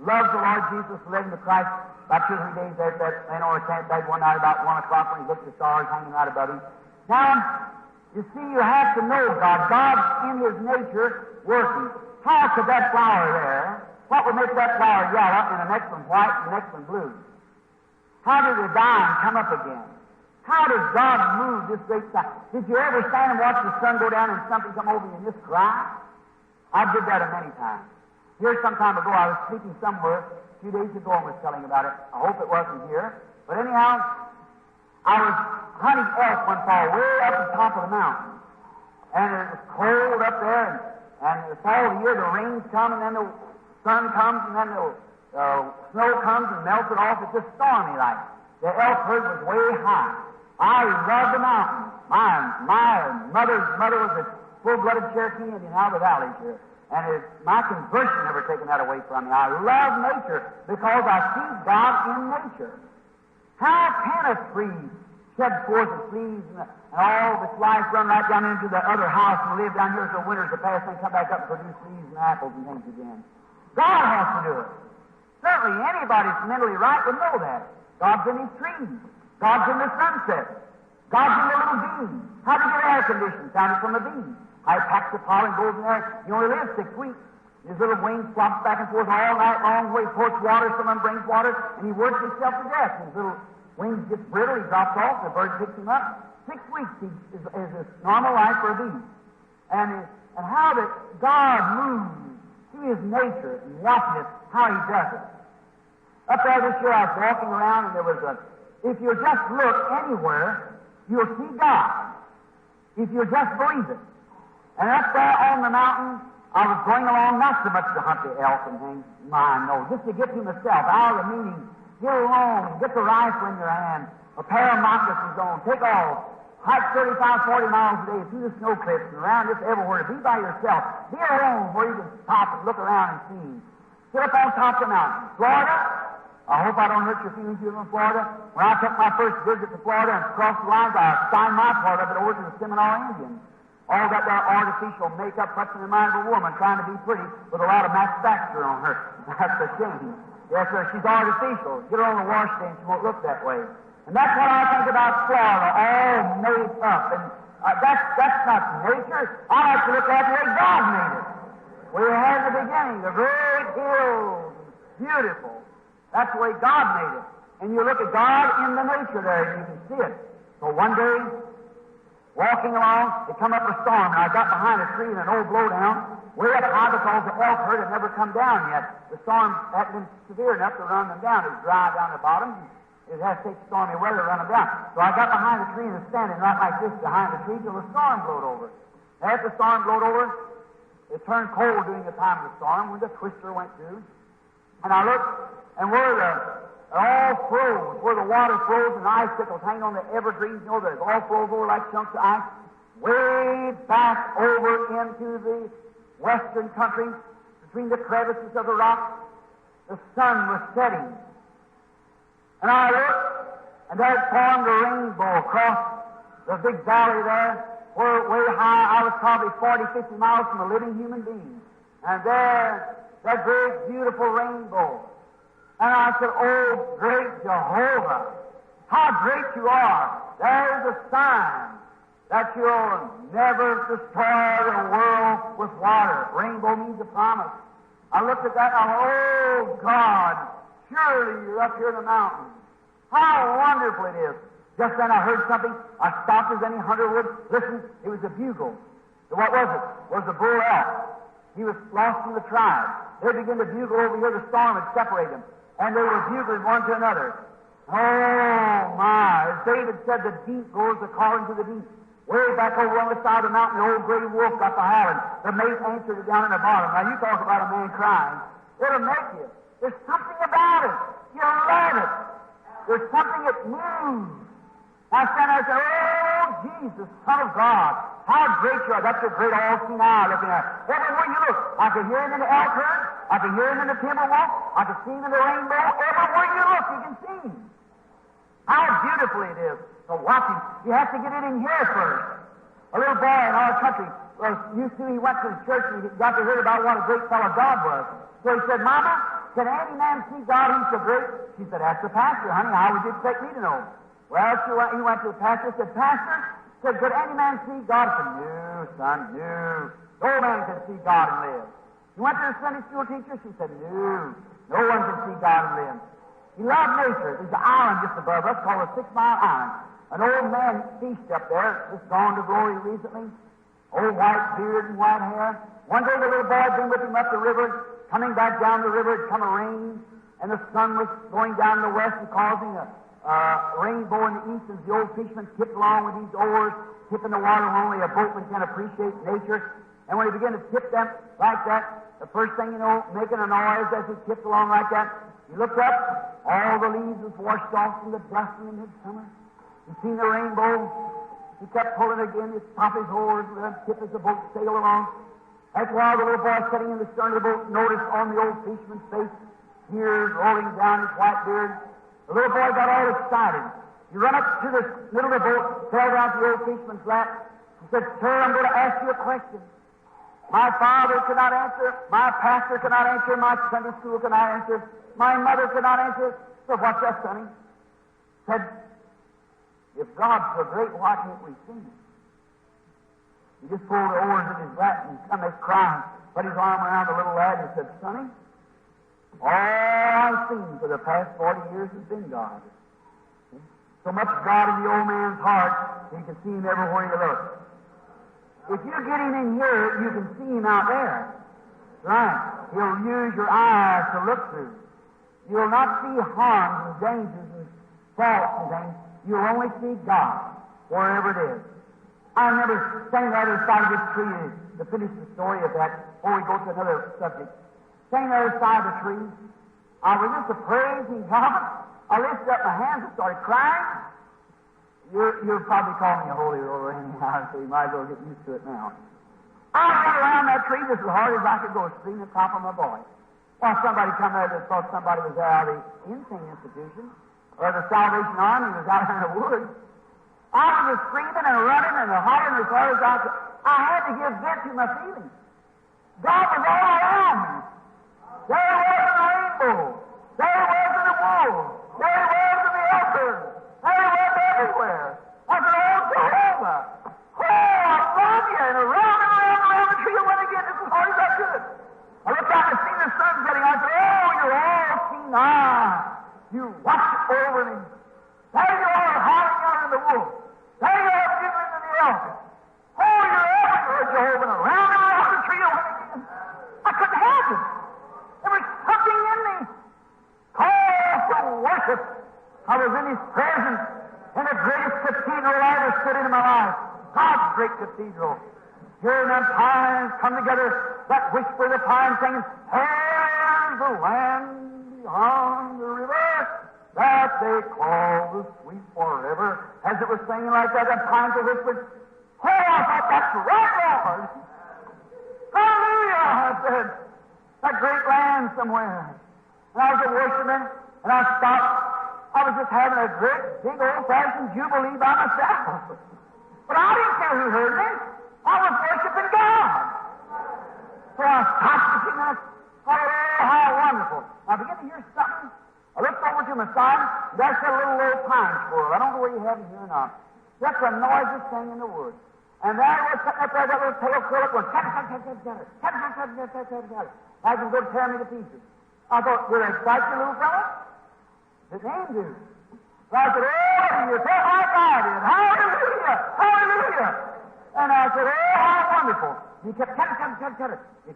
Loves the Lord Jesus, led him to Christ. About 2 or 3 days after that, ran over a camp bed one night about 1 o'clock when he looked at the stars hanging right above him. Now, you see, you have to know God. God's in His nature working. How could that flower there, what would make that flower yellow and the next one white and the next one blue? How did it die and come up again? How does God move this great sight? Did you ever stand and watch the sun go down and something come over you and just cry? I did that a many times. Here some time ago, I was speaking somewhere, a few days ago, and was telling about it. I hope it wasn't here. But anyhow, I was hunting elk one fall way up the top of the mountain. And it was cold up there, and the fall of the year, the rains come, and then the sun comes, and then the snow comes and melts it off. It's just stormy like. The elk herd was way high. I loved the mountain. My mother's mother was a full-blooded Cherokee Indian out of the valley here. And my conversion never taken that away from me. I love nature because I see God in nature. How can a tree shed forth its leaves and all of its life run right down into the other house and live down here until winters are past and come back up and produce leaves and apples and things again? God has to do it. Certainly anybody that's mentally right would know that. God's in His trees. God's in the sunset. God's in the little bee. How do you get air conditioning? Found it from a bee. I packs the pollen, goes in there. He only lives 6 weeks. His little wings flops back and forth all night long where he pours water, someone brings water, and he works himself to death. His little wings get brittle, he drops off, the bird picks him up. 6 weeks is a normal life for a bee. And how that God moves through His nature and watching it, how He does it. Up there this year I was walking around and there was if you just look anywhere, you'll see God. If you just believe it. And up there on the mountain, I was going along not so much to hunt the elk and hang mine, no, just to get to myself, out of the meeting, get alone, get the rifle in your hand, a pair of moccasins on, take off, hike 35, 40 miles a day through the snow cliffs and around just everywhere. Be by yourself. Be alone where you can stop and look around and see. Sit up on top of the mountain. Florida, I hope I don't hurt your feelings here in Florida. When I took my first visit to Florida and crossed the lines, I signed my part of it over to the Seminole Indians. All that there artificial makeup puts in the mind of a woman trying to be pretty with a lot of manufacture on her. That's a shame. Yes, sir, she's artificial. Get her on the wash stand, she won't look that way. And that's what I think about Florida, all made up. And that's not nature. I like to look at the way God made it. Where you had in the beginning, the great hills, beautiful. That's the way God made it. And you look at God in the nature there, and you can see it. So one day, walking along, it come up a storm, and I got behind a tree in an old blowdown, way up high because the elk herd had never come down yet. The storm hadn't been severe enough to run them down. It was dry down the bottom. It has to take stormy weather to run them down. So I got behind the tree and was standing right like this behind the tree till the storm blowed over. After the storm blowed over, it turned cold during the time of the storm when the twister went through. And I looked, and where it all froze, where the water froze and the icicles hang on the evergreens, you know, that it all froze over like chunks of ice, way back over into the western country, between the crevices of the rocks, the sun was setting. And I looked, and there it formed a rainbow across the big valley there, where way high, I was probably 40, 50 miles from a living human being. And there, that great, beautiful rainbow. And I said, oh, great Jehovah, how great you are. There's a sign that you'll never destroy the world with water. Rainbow means a promise. I looked at that and I thought, oh, God, surely you're up here in the mountains. How wonderful it is. Just then I heard something. I stopped as any hunter would. Listen, it was a bugle. What was it? It was a bull elk. He was lost in the tribe. They began to bugle over here. The storm had separated them. And they were bugling one to another. Oh, my. As David said, the deep goes according to the deep. Way back over on the side of the mountain, the old gray wolf got the howling. The mate answered it down in the bottom. Now, you talk about a man crying. It'll make you. There's something about it. You'll love it. There's something that moves. I stand there and say, oh, Jesus, Son of God, how great you are. That's a great all-seeing eye looking at. Everywhere you look, I can hear him in the elk herd, I can hear him in the timber walk, I can see him in the rainbow. Everywhere you look, you can see him. How beautiful it is to watch him. You have to get it in here first. A little boy in our country Well, used to, he went to the church and he got to hear about what a great fellow God was. So he said, Mama, can any man see God who's so great? She said, ask the pastor, honey. How would you expect me to know? Well, he went to the pastor and said, Pastor, said, could any man see God? He said, no, son, no. No man can see God and live. He went to the Sunday school teacher. She said, no. No one can see God and live. He loved nature. There's an island just above us called the 6 Mile Island. An old man fished up there, just gone to glory recently. Old white beard and white hair. One day the little boy had been with him up the river. Coming back down the river, had come a rain, and the sun was going down in the west and causing a rainbow in the east, as the old fisherman tipped along with these oars, tipping the water where only a boatman can appreciate nature. And when he began to tip them like that, the first thing you know, making a noise as he tipped along like that, he looked up, all the leaves was washed off from the dust in the midsummer. He seen the rainbow. He kept pulling again, he stopped his oars, and let him tip as the boat sailed along. That's why the little boy sitting in the stern of the boat noticed on the old fisherman's face, tears rolling down his white beard. The little boy got all excited. He ran up to the middle of the boat, fell down to the old fisherman's lap. He said, Sir, I'm going to ask you a question. My father could not answer, my pastor could not answer, my Sunday school could not answer, my mother could not answer. So what's that, sonny? He said, if God's so great, why can't we sing it? He just pulled the oars in his lap and come there crying, put his arm around the little lad and said, Sonny, all I've seen for the past 40 years has been God. So much God in the old man's heart, you can see him everywhere you look. If you get him in here, you can see him out there. Right. He'll use your eyes to look through. You'll not see harms and dangers and faults and things. You'll only see God, wherever it is. I remember standing on the other side of this tree to finish the story of that before we go to another subject. Standing on the other side of the tree, I was just praising God. I lifted up my hands and started crying. You'll probably call me a holy roller anyhow, so you might as well get used to it now. I ran around that tree just as hard as I could go, screaming at the top of my voice. While somebody come there that thought somebody was out of the insane institution, or the Salvation Army was out there in the woods. I was just screaming and running and hollering as hard as I could. I had to give vent to my feelings. God was all around me. There was in the rainbow. There was in the wolves. There was in the elders. There was everywhere. I said, oh, Jehovah. Oh, I love you. And around and around and around the tree I went again just as hard as I could. I looked out and seen the sun setting. I said, oh, you're all keen eyes. You watch over me. There you are, hiding out in the wolves. There you are, giggling in the elephant. Oh, you're everywhere, Jehovah, and around the tree I went again. I couldn't help it. There was something in me. Call for worship. I was in His presence in the greatest cathedral I ever stood in my life. God's great cathedral. Hearing them pines come together, that whisper of the pine singing, there's the land beyond the river that they call the sweet forever. As it was singing like that, the pines were whispered, oh, I thought that's right, Lord. Hallelujah, I said. That great land somewhere. And I was a worshiper, and I stopped. I was just having a great, big, old-fashioned jubilee by myself. But I didn't care who heard me. I was worshiping God. So I stopped the king, and I thought, oh, how wonderful. I began to hear something. I looked over to my side, and there's a little old pine squirrel. I don't know where you have him here or not. That's the noisiest thing in the woods. And there I was sitting up there, that little tail curl up, going, cat. I can go tear me to pieces. I thought, will I excite you, little fellow? His name do. So I said, oh, you felt like I did. Hallelujah! Hallelujah! And I said, oh, how wonderful. He kept cat. His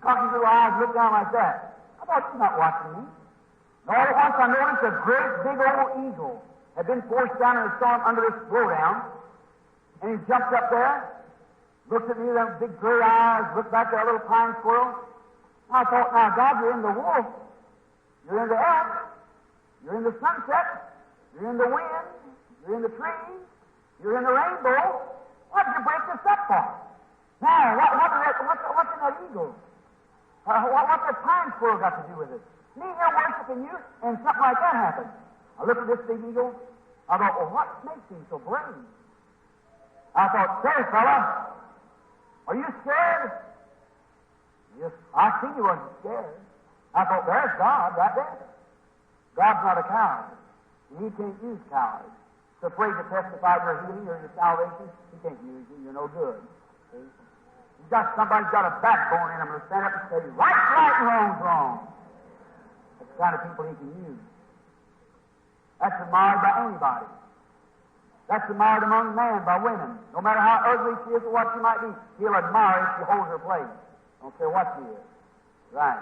cocky little eyes looked down like that. I thought, you're not watching me. And all at once I noticed a great big old eagle had been forced down in a storm under this blowdown. And he jumped up there, looked at me with them big gray eyes, looked back at that little pine squirrel. I thought, now, God, you're in the wolf, you're in the elk, you're in the sunset, you're in the wind, you're in the trees, you're in the rainbow. What did you break this up for? Now, what's in that eagle? What's that pine squirrel got to do with it? Me here worshiping you, and something like that happened. I looked at this big eagle. I thought, well, what makes him so brave? I thought, say, fella, Are you scared? Yes, I seen you wasn't scared. I thought, there's God right there. God's not a coward. And He can't use cowards. He's afraid to testify your healing or your salvation. He can't use you. You're no good. See? Somebody's got a backbone in him to stand up and say, right's right and wrong's wrong. That's the kind of people He can use. That's admired by anybody. That's admired among men by women. No matter how ugly she is or what she might be, He'll admire if she holds her place. Don't care what she is. Right.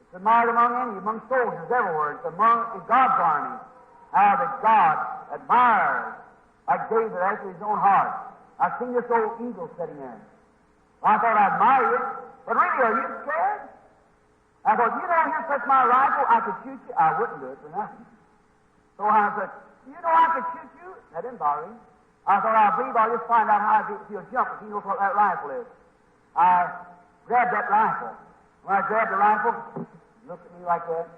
It's admired among soldiers everywhere. It's among in God's army. How that God admires, like David after his own heart. I've seen this old eagle sitting there. I thought I'd admire you, but really, are you scared? I thought, you know, here touch my rifle, I could shoot you. I wouldn't do it for nothing. So I said, you know I could shoot you? That didn't bother him. I thought, I believe I'll just find out how he'll jump if he knows what that rifle is. I grabbed that rifle. When I grabbed the rifle, he looked at me like that.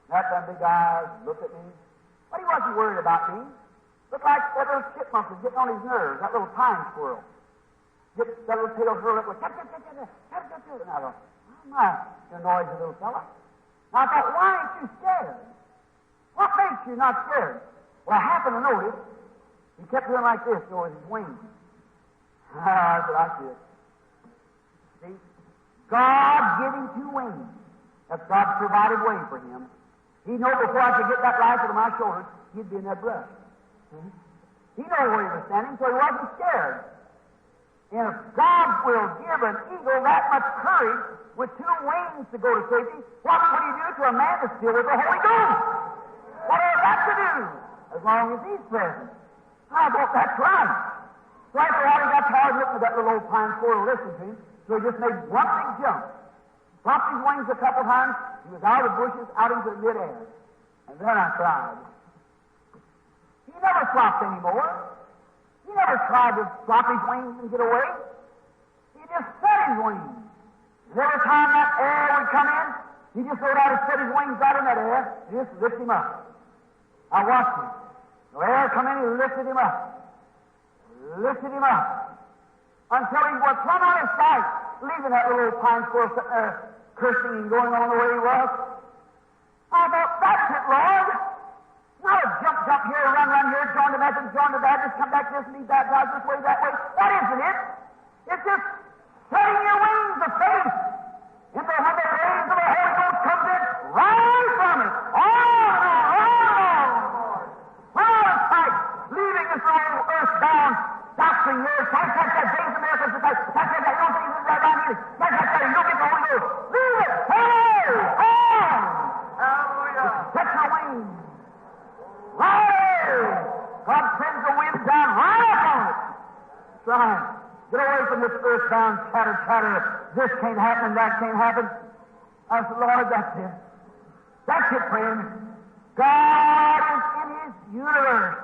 Had them big eyes, looked at me. But he wasn't worried about me. Looked like that little chipmunk was getting on his nerves, that little pine squirrel. Get that little tail curled up with tap, tap, tap, tap, tap, tap, tap. And I thought, oh my, you're a noisy little fella. And I thought, why ain't you scared? What makes you not scared? Well, I happened to notice he kept doing like this, with his wings. I said, I see it. See? God gave him 2 wings. That's God's provided way for him. He knew before I could get that rifle to my shoulders, he'd be in that brush. See? He knew where he was standing, so he wasn't scared. And if God will give an eagle that much courage with 2 wings to go to safety, what would He do to a man that's filled with the Holy Ghost? What have that to do? As long as He's present. I thought that's right. So after a while, he got tired looking at that little old pine squirrel listening to him, so he just made one big jump. Flopped his wings a couple times, he was out of the bushes, out into the midair. And then I cried. He never flopped anymore. He never tried to flop his wings and get away. He just set his wings. And every time that air would come in, he just wrote out and set his wings out in that air and just lift him up. I watched him. The air come in, he lifted him up. Lifted him up. Until he was plumb out of sight, leaving that little pine squirrel sitting there cursing and going on the way he was. I thought, that's it, Lord. Not a jump here, run here, join the Methodist, join the Baptist, come back this and be baptized this way, that way. That isn't it. It's just setting your wings of faith into when the rays of the Holy Ghost comes in, rise from it. Out of sight, leaving this little earthbound doctrine here. Days of miracles, you don't think this is right around here. You don't get the Holy Ghost. Leave it. Hey! On! Hallelujah. Set your wings. Rise! God sends the wind down right up on it. Try. Get away from this earthbound chatter. This can't happen, that can't happen. I said, Lord, that's it. That's it, friend. God is in His universe.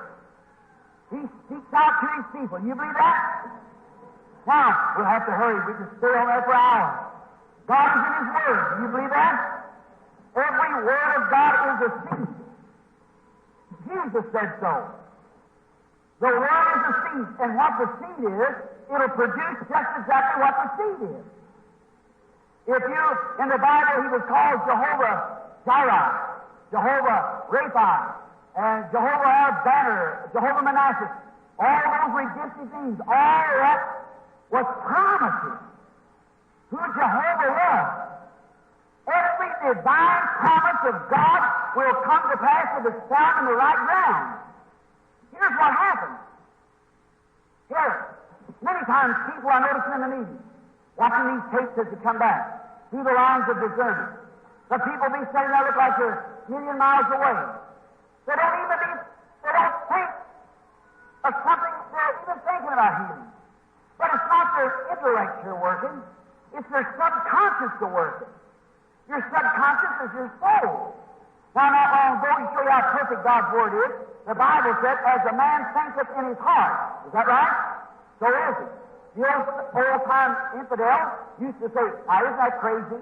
He speaks out to His people. You believe that? Now, we'll have to hurry. We can stay on there for hours. God is in His Word. Do you believe that? Every word of God is a seed. Jesus said so. The Word is a seed, and what the seed is, it'll produce just exactly what the seed is. If you, in the Bible, He was called Jehovah-Jireh, Jehovah-Rapha, and Jehovah-Banner, Jehovah-Manasseh. All those redemptive things, all that was promises. Who Jehovah was. Every divine promise of God will come to pass if it's found in the right ground. Here's what happens. Here, many times people I notice in the meeting, watching these tapes as they come back, through the lines of discernment. The people be sitting there look like they're a million miles away. They don't think of something, they're even thinking about healing. But it's not their intellect you're working, it's their subconscious you're working. Your subconscious is your soul. Now, not long ago, to show you how perfect God's Word is, the Bible said, as a man thinketh in his heart. Is that right? So is it. The old-time infidel used to say, isn't that crazy?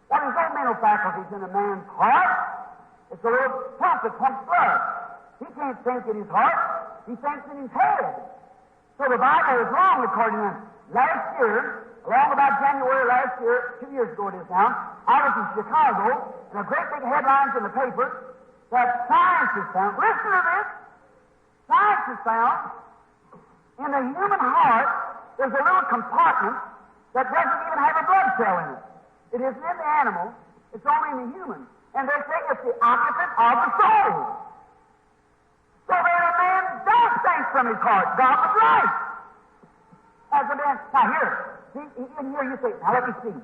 Well, there's no mental faculties in a man's heart. It's a little pump that pumps blood. He can't think in his heart. He thinks in his head. So the Bible is wrong according to him. last year, along about January last year, 2 years ago it is now, I was in Chicago, and a great big headlines in the paper that science has found, listen to this, science has found in the human heart there's a little compartment that doesn't even have a blood cell in it. It isn't in the animal, it's only in the human. And they say it's the occupant of the soul. So that a man does think from his heart, God was right. As a man, now here, see, in here you say, now let me see.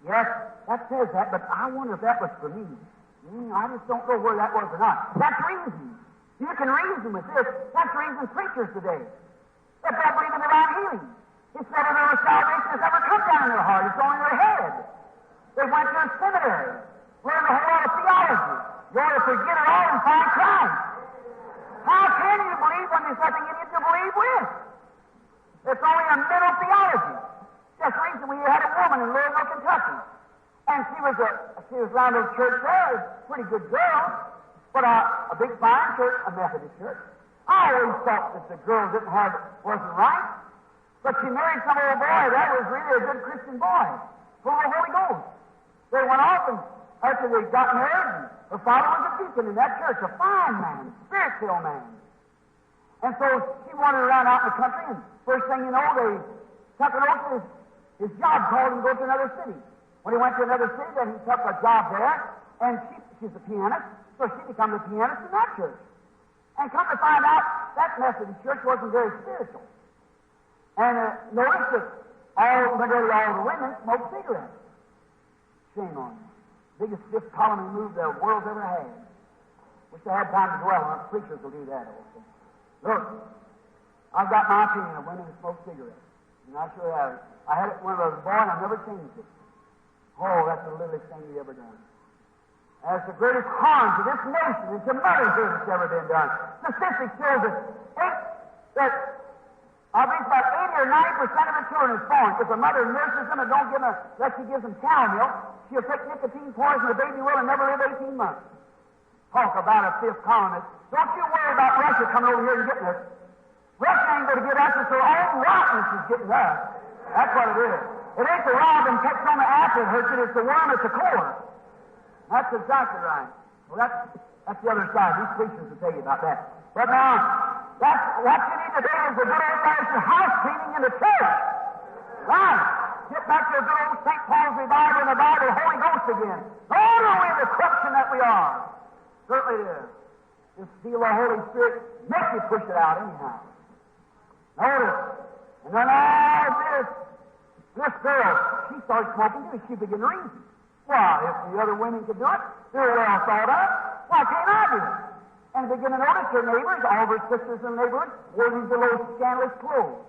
Yes, that says that, but I wonder if that was for me. I just don't know where that was or not. That's reason. You can reason with this. That's reason preachers today. If they believe in divine healing. It's never their salvation has ever come down in their heart. It's only in their head. They went to a seminary, learned a whole lot of theology. You ought to forget it all and find Christ. How can you believe when there's nothing in you to believe with? It's only a mental theology. Just recently you had a woman in Louisville, Kentucky. And she was around the church there, a pretty good girl, but a big fine church, a Methodist church. I always thought that the girl wasn't right, but she married some old boy that was really a good Christian boy, full of the Holy Ghost. They went off, and after they got married, her father was a deacon in that church, a fine man, spirit-filled man. And so she wandered around out in the country, and first thing you know, they took her over to his job, called him to go to another city. When he went to another city, then he took a job there, and she's a pianist, so she became a pianist in that church. And come to find out, that Methodist church wasn't very spiritual. And notice that majority all the women smoked cigarettes. Shame on them. Biggest fifth colony move the world's ever had. Wish they had time to dwell on it. Preachers will do that also. Look, I've got my opinion of women who smoke cigarettes. And I sure have. I had it when I was a boy, and I've never changed it. Oh, that's the littlest thing you've ever done. That's the greatest harm to this nation and to motherhood that's ever been done. Statistics shows that I believe about 80 or 90% of the children is born. If a mother nurses them and don't give them, unless she gives them cow milk, she'll take nicotine poison, the baby will, and never live 18 months. Talk about a fifth colonist. Don't you worry about Russia coming over here and getting us. Russia ain't going to get us until our own rottenness is getting us. That's what it is. It ain't the rob and catch on the apple that hurts it, it's the worm at the core. That's exactly right. Well, that's the other side. These preachers will tell you about that. But now, that's what you need today is a good old-fashioned house cleaning in the church. Right. Get back to a good old St. Paul's revival in the Bible, the Holy Ghost again. Oh, no, in the corruption that we are. Certainly it is. Just feel the Holy Spirit make you push it out anyhow. Notice. And then all this girl, she started smoking too. She began to reason. Well, if the other women could do it, they're well thought of. Why can't I do it? And begin to notice her neighbors, all of her sisters in the neighborhood, wore these little scandalous clothes.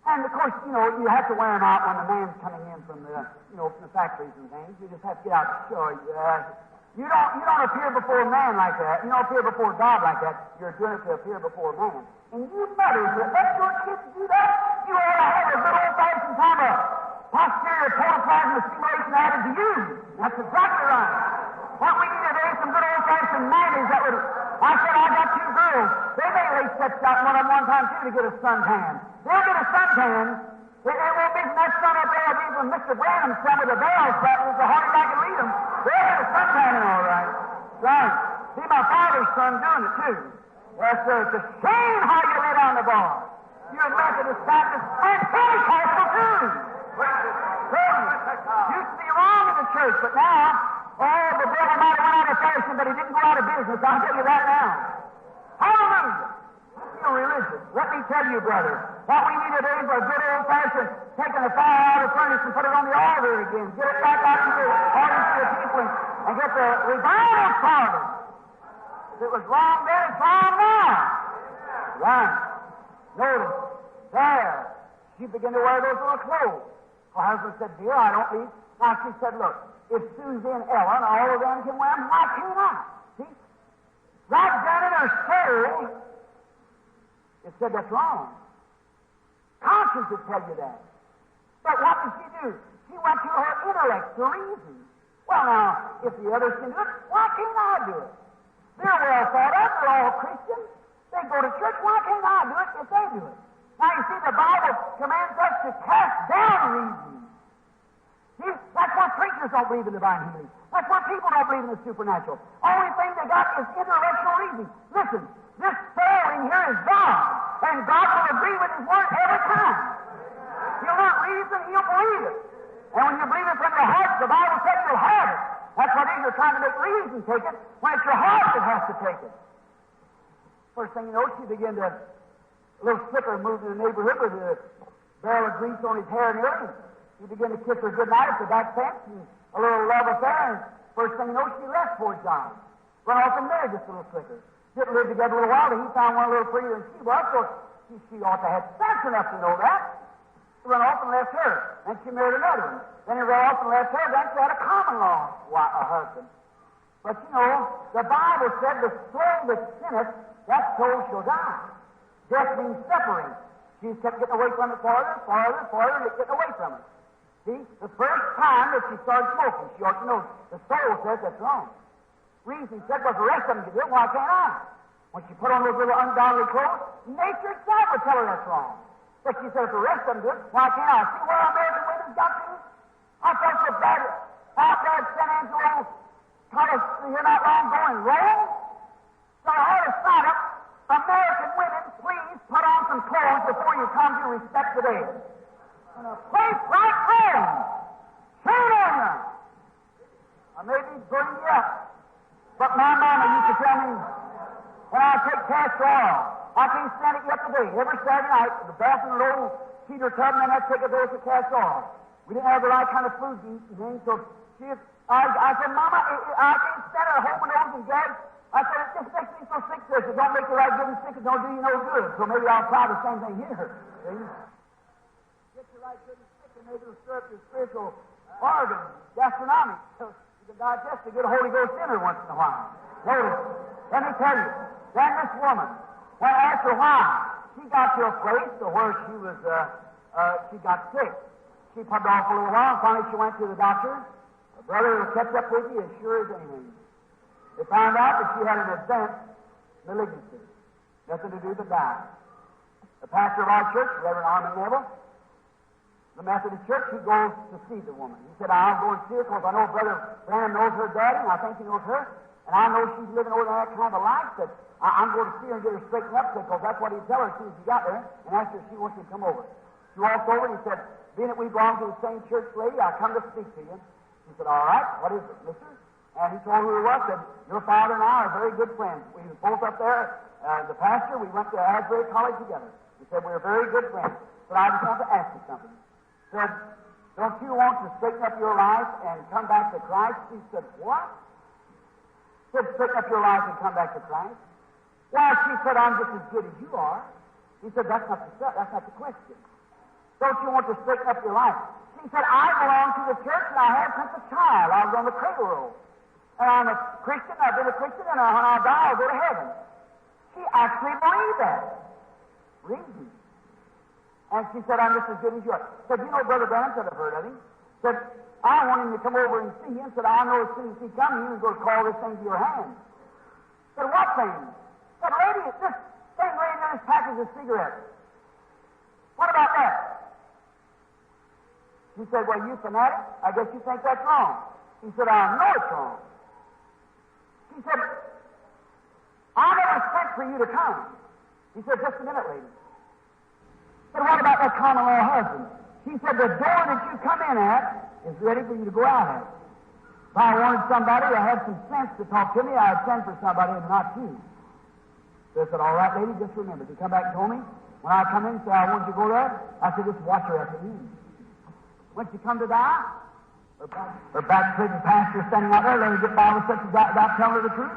And of course, you have to wear them out when the man's coming in from the factories and things. You just have to get out and show you don't appear before a man like that. You don't appear before God like that. You're doing it to appear before a man. And you mothers that let your kids do that, you ought to have a good old-fashioned time of posterior protoplasma stimulation added to you. That's exactly right. What we need today is some good old-fashioned nannies that would... I said I got two girls. They may lay steps out one time, too, to get a suntan. They'll get a suntan. It won't be from that sun up there. It'll be from Mr. Branham's son with a veil flattened so hard I can lead them. They'll get a suntan in all right. Right. See, my father's son doing it, too. Yes, sir. It's a shame how you lay down the bar. You're Methodist, Baptist, and Pentecostal, too. Used to be wrong in the church, but now, the devil might have went out of fashion, but he didn't go out of business. I'll tell you that now. Hallelujah. You're religious. Let me tell you, brother, what we need today is a good old-fashioned taking the fire out of the furnace and put it on the altar again. Get it back out to the audience of the people and get the revival started. If it was wrong then, it's wrong now. Right. Notice, there, she began to wear those little clothes. Her husband said, dear, I don't need... Now, she said, look, if Susie and Ellen, all of them can wear them, why can't I? See? Right down in her soul, it said that's wrong. Conscience would tell you that. But what did she do? She went to her intellect, to reason. Well, now, if the others can do it, why can't I do it? They're well thought of. They're all Christians. They go to church. Why can't I do it if they do it? Now you see, the Bible commands us to cast down reason. See, that's why preachers don't believe in divine healing. That's why people don't believe in the supernatural. Only thing they got is intellectual reasoning. Listen, this failing here is God, and God will agree with His Word every time. He'll not reason, He'll believe it. And when you believe it from your heart, the Bible says you'll have it. That's what it is. You're trying to make reason take it, when it's your heart that has to take it. First thing you know, she began to, a little flicker moved in the neighborhood with a barrel of grease on his hair and earrings. He began to kiss her goodnight at the back fence, and a little love affair, and first thing you know, she left poor John. Run off and married this little flicker. Didn't live together a little while, and he found one a little prettier than she was, so she ought to have sense enough to know that. He ran off and left her, and she married another one. Then he ran off and left her, then she had a common law husband. But you know, the Bible said the soul that sinneth, that soul shall die. Death means separate. She kept getting away from it farther, and it getting away from it. See, the first time that she started smoking, she ought to know the soul says that's wrong. Reason said, well, the rest of them can do it, why can't I? When she put on those little ungodly clothes, nature itself would tell her that's wrong. But she said, if the rest of them do it, why can't I? See where American women's got to? I felt so bad out there at San Angelo, college here not long ago in Rome. So I had a sign up, American women, please put on some clothes before you come to respect the dead. In a place like home, shame on you. I may be burning you up, but my mama used to tell me, when I take castor oil, I can't stand it yet today. Every Saturday night, the bath in the little cedar tub, and then I'd take a dose of castor oil. We didn't have the right kind of food to eat and things, so I said, Mama, I can't stand it, I hold my nose and gag. I said, it just makes me so sick, this. It don't make you right good and sick, it don't do you no good. So maybe I'll try the same thing here. See? Get you right good and sick, and maybe it'll stir up your spiritual organ, gastronomic, so you can digest a good Holy Ghost dinner once in a while. Notice, let me tell you, then this woman, when I asked her why, she got to a place where she got sick. She put off a little while, and finally she went to the doctor. Her brother kept up with you as sure as anything. They found out that she had an advanced malignancy. Nothing to do but die. The pastor of our church, Reverend Armin Neville, the Methodist Church, he goes to see the woman. He said, I'll go and see her because I know Brother Branham knows her daddy, and I think he knows her, and I know she's living over that kind of a life that I'm going to see her and get her straightened up, because that's what he'd tell her as soon as he got there, and asked her if she wants you to come over. She walked over and he said, being that we belong to the same church, lady, I come to speak to you. She said, all right, what is it, mister? And he told her who it was, said, your father and I are very good friends. We were both up there, the pastor, we went to Asbury College together. He said, we're very good friends, but I just want to ask you something. He said, don't you want to straighten up your life and come back to Christ? She said, what? He said, straighten up your life and come back to Christ. Why, she said, I'm just as good as you are. He said, that's not the question. Don't you want to straighten up your life? She said, I belong to the church, and I have since a child. I was on the cradle roll. And I'm a Christian, I've been a Christian, and when I die, I'll go to heaven. She actually believed that. Reason. And she said, I'm just as good as you are. Said, you know, Brother Branham, said, I've heard of him. Said, I want him to come over and see him. Said, I know as soon as he comes, he was going to call this thing to your hand. Said, what thing? Said, lady, this thing laying in this package of cigarettes. What about that? She said, well, you fanatic, I guess you think that's wrong. He said, I know it's wrong. She said, I never sent for you to come. He said, just a minute, lady. Said, what about that common law husband? She said, the door that you come in at is ready for you to go out at. If I wanted somebody that had some sense to talk to me, I'd send for somebody and not you. So I said, all right, lady, just remember, you come back and told me, when I come in and say, I want you to go there, I said, just watch her after me. When she come to die, her backslidden pastor standing out there, letting her get Bible such as that, telling her the truth.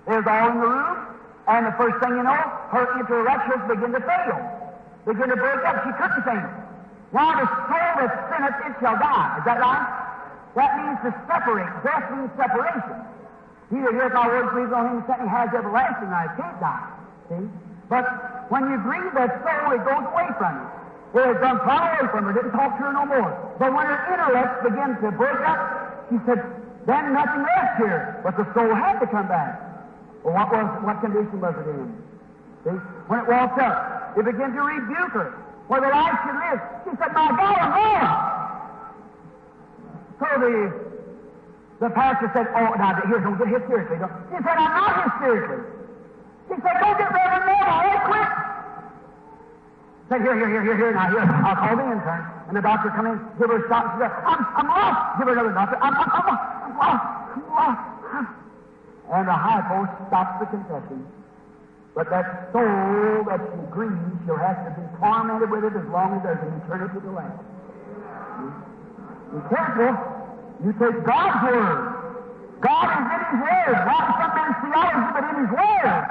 There's all in the room, and the first thing you know, her intellectuals begin to fail, begin to break up. She couldn't think. Now the soul that sinneth, it shall die. Is that right? That means to separate. Death means separation. He that heareth my words, believes on him who sent me, has everlasting life. Can't die. See? But when you grieve that soul, it goes away from you. It has gone far away from her, didn't talk to her no more. But when her intellect began to break up, she said, then nothing left here. But the soul had to come back. Well, what condition was it in? See? When it walked up, He began to rebuke her for the life she lived. She said, my God, I'm gone. So the pastor said, oh, now, here, don't get hysterically. She said, I'm not hysterically. She said, don't get Reverend Normal, right quick. Said, here, now, here. I'll call the intern. And the doctor come in, give her a shot. She said, I'm lost. Give her another doctor. I'm lost. And the high post stops the confession. But that soul that she grieves, she'll have to be tormented with it as long as there's an eternity to last. Be careful. You take God's Word. God is in His Word, not in some man's theology, but in His Word.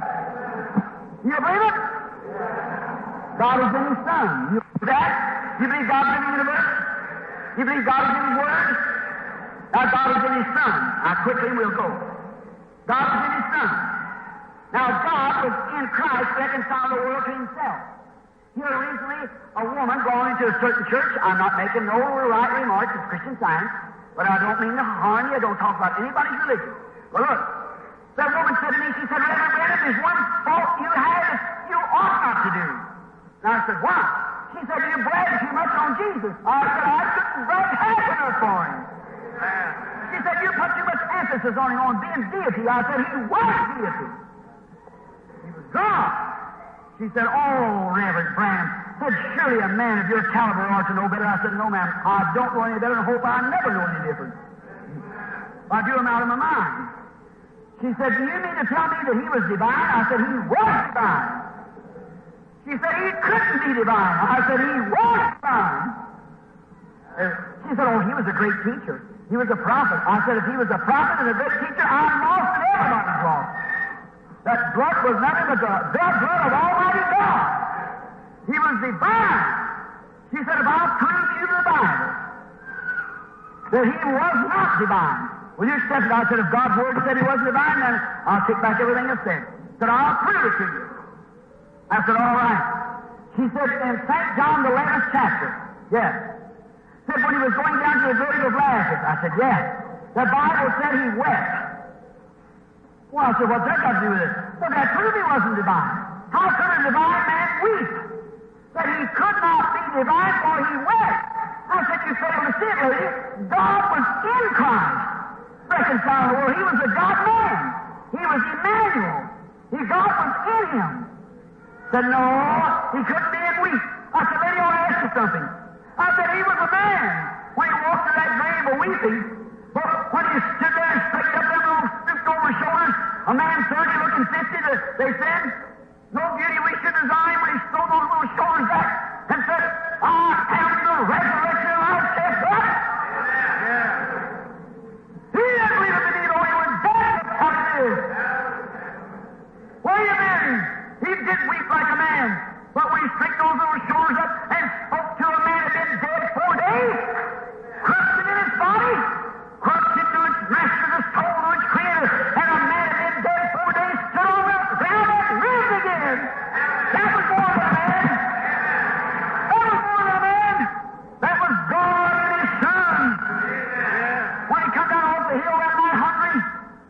You believe it? God is in His Son. You believe that? You believe God's in the universe? You believe God is in His Word? Now God is in His Son. Now quickly we'll go. God is in His Son. Now God was in Christ reconciling the world to Himself. Here recently, a woman going into a certain church, I'm not making no right remarks, it's Christian Science, but I don't mean to harm you, I don't talk about anybody's religion. Well look, that woman said to me, she said, Reverend Brennan, there's one fault you have that you ought not to do. And I said, why? She said, you brag too much on Jesus. I said, I couldn't brag half enough for Him. She said, you put too much emphasis on Him, on being deity. I said, He was deity. He was God. She said, oh, Reverend Branham, said, surely a man of your caliber ought to know better. I said, no, ma'am, I don't know any better and hope I never know any different. I drew him out of my mind. She said, do you mean to tell me that He was divine? I said, He was divine. She said, He couldn't be divine. I said, He was divine. She said, oh, He was a great teacher. He was a prophet. I said, if He was a prophet and a great teacher, I'm lost and everybody's lost. That blood was nothing but the blood of Almighty God. He was divine. She said, if I'll prove to you the Bible that He was not divine, will you accept it? I said, if God's Word said He wasn't divine, then I'll take back everything I said. Said, I'll prove it to you. I said, all right. She said, in St. John, the 11th chapter, yes. Said, when He was going down to the grave of Lazarus, I said, yes. The Bible said He wept. Well, I said, what's that got to do with it? Well, that proved He wasn't divine. How could a divine man weep? That He could not be divine, for He wept. I said, you fail to see it, lady. God was in Christ, reconciling the world. He was a God-man. He was Emmanuel. God was in Him. Said, no, He couldn't be and weep. I said, lady, I want to ask you something. I said, He was a man when He walked to that grave of weeping. But when He stood there and straightened up them little stooped over shoulders, a man 30 looking 50, they said, no beauty we should design, when He threw those little shoulders back and said, I am the resurrection and life, said what? He didn't believe it to be though He was dead. How it is. Wait a minute. He did weep like a man, but when He straightened those little shoulders up and spoke to a man that had been dead 4 days, corrupted in his body, corrupted to its master, the soul to its creator, and a man that had been dead 4 days stood on the ground and lived again. That was more than a man. That was more than a man. That was God and His Son. When He come down off the hill that night hungry,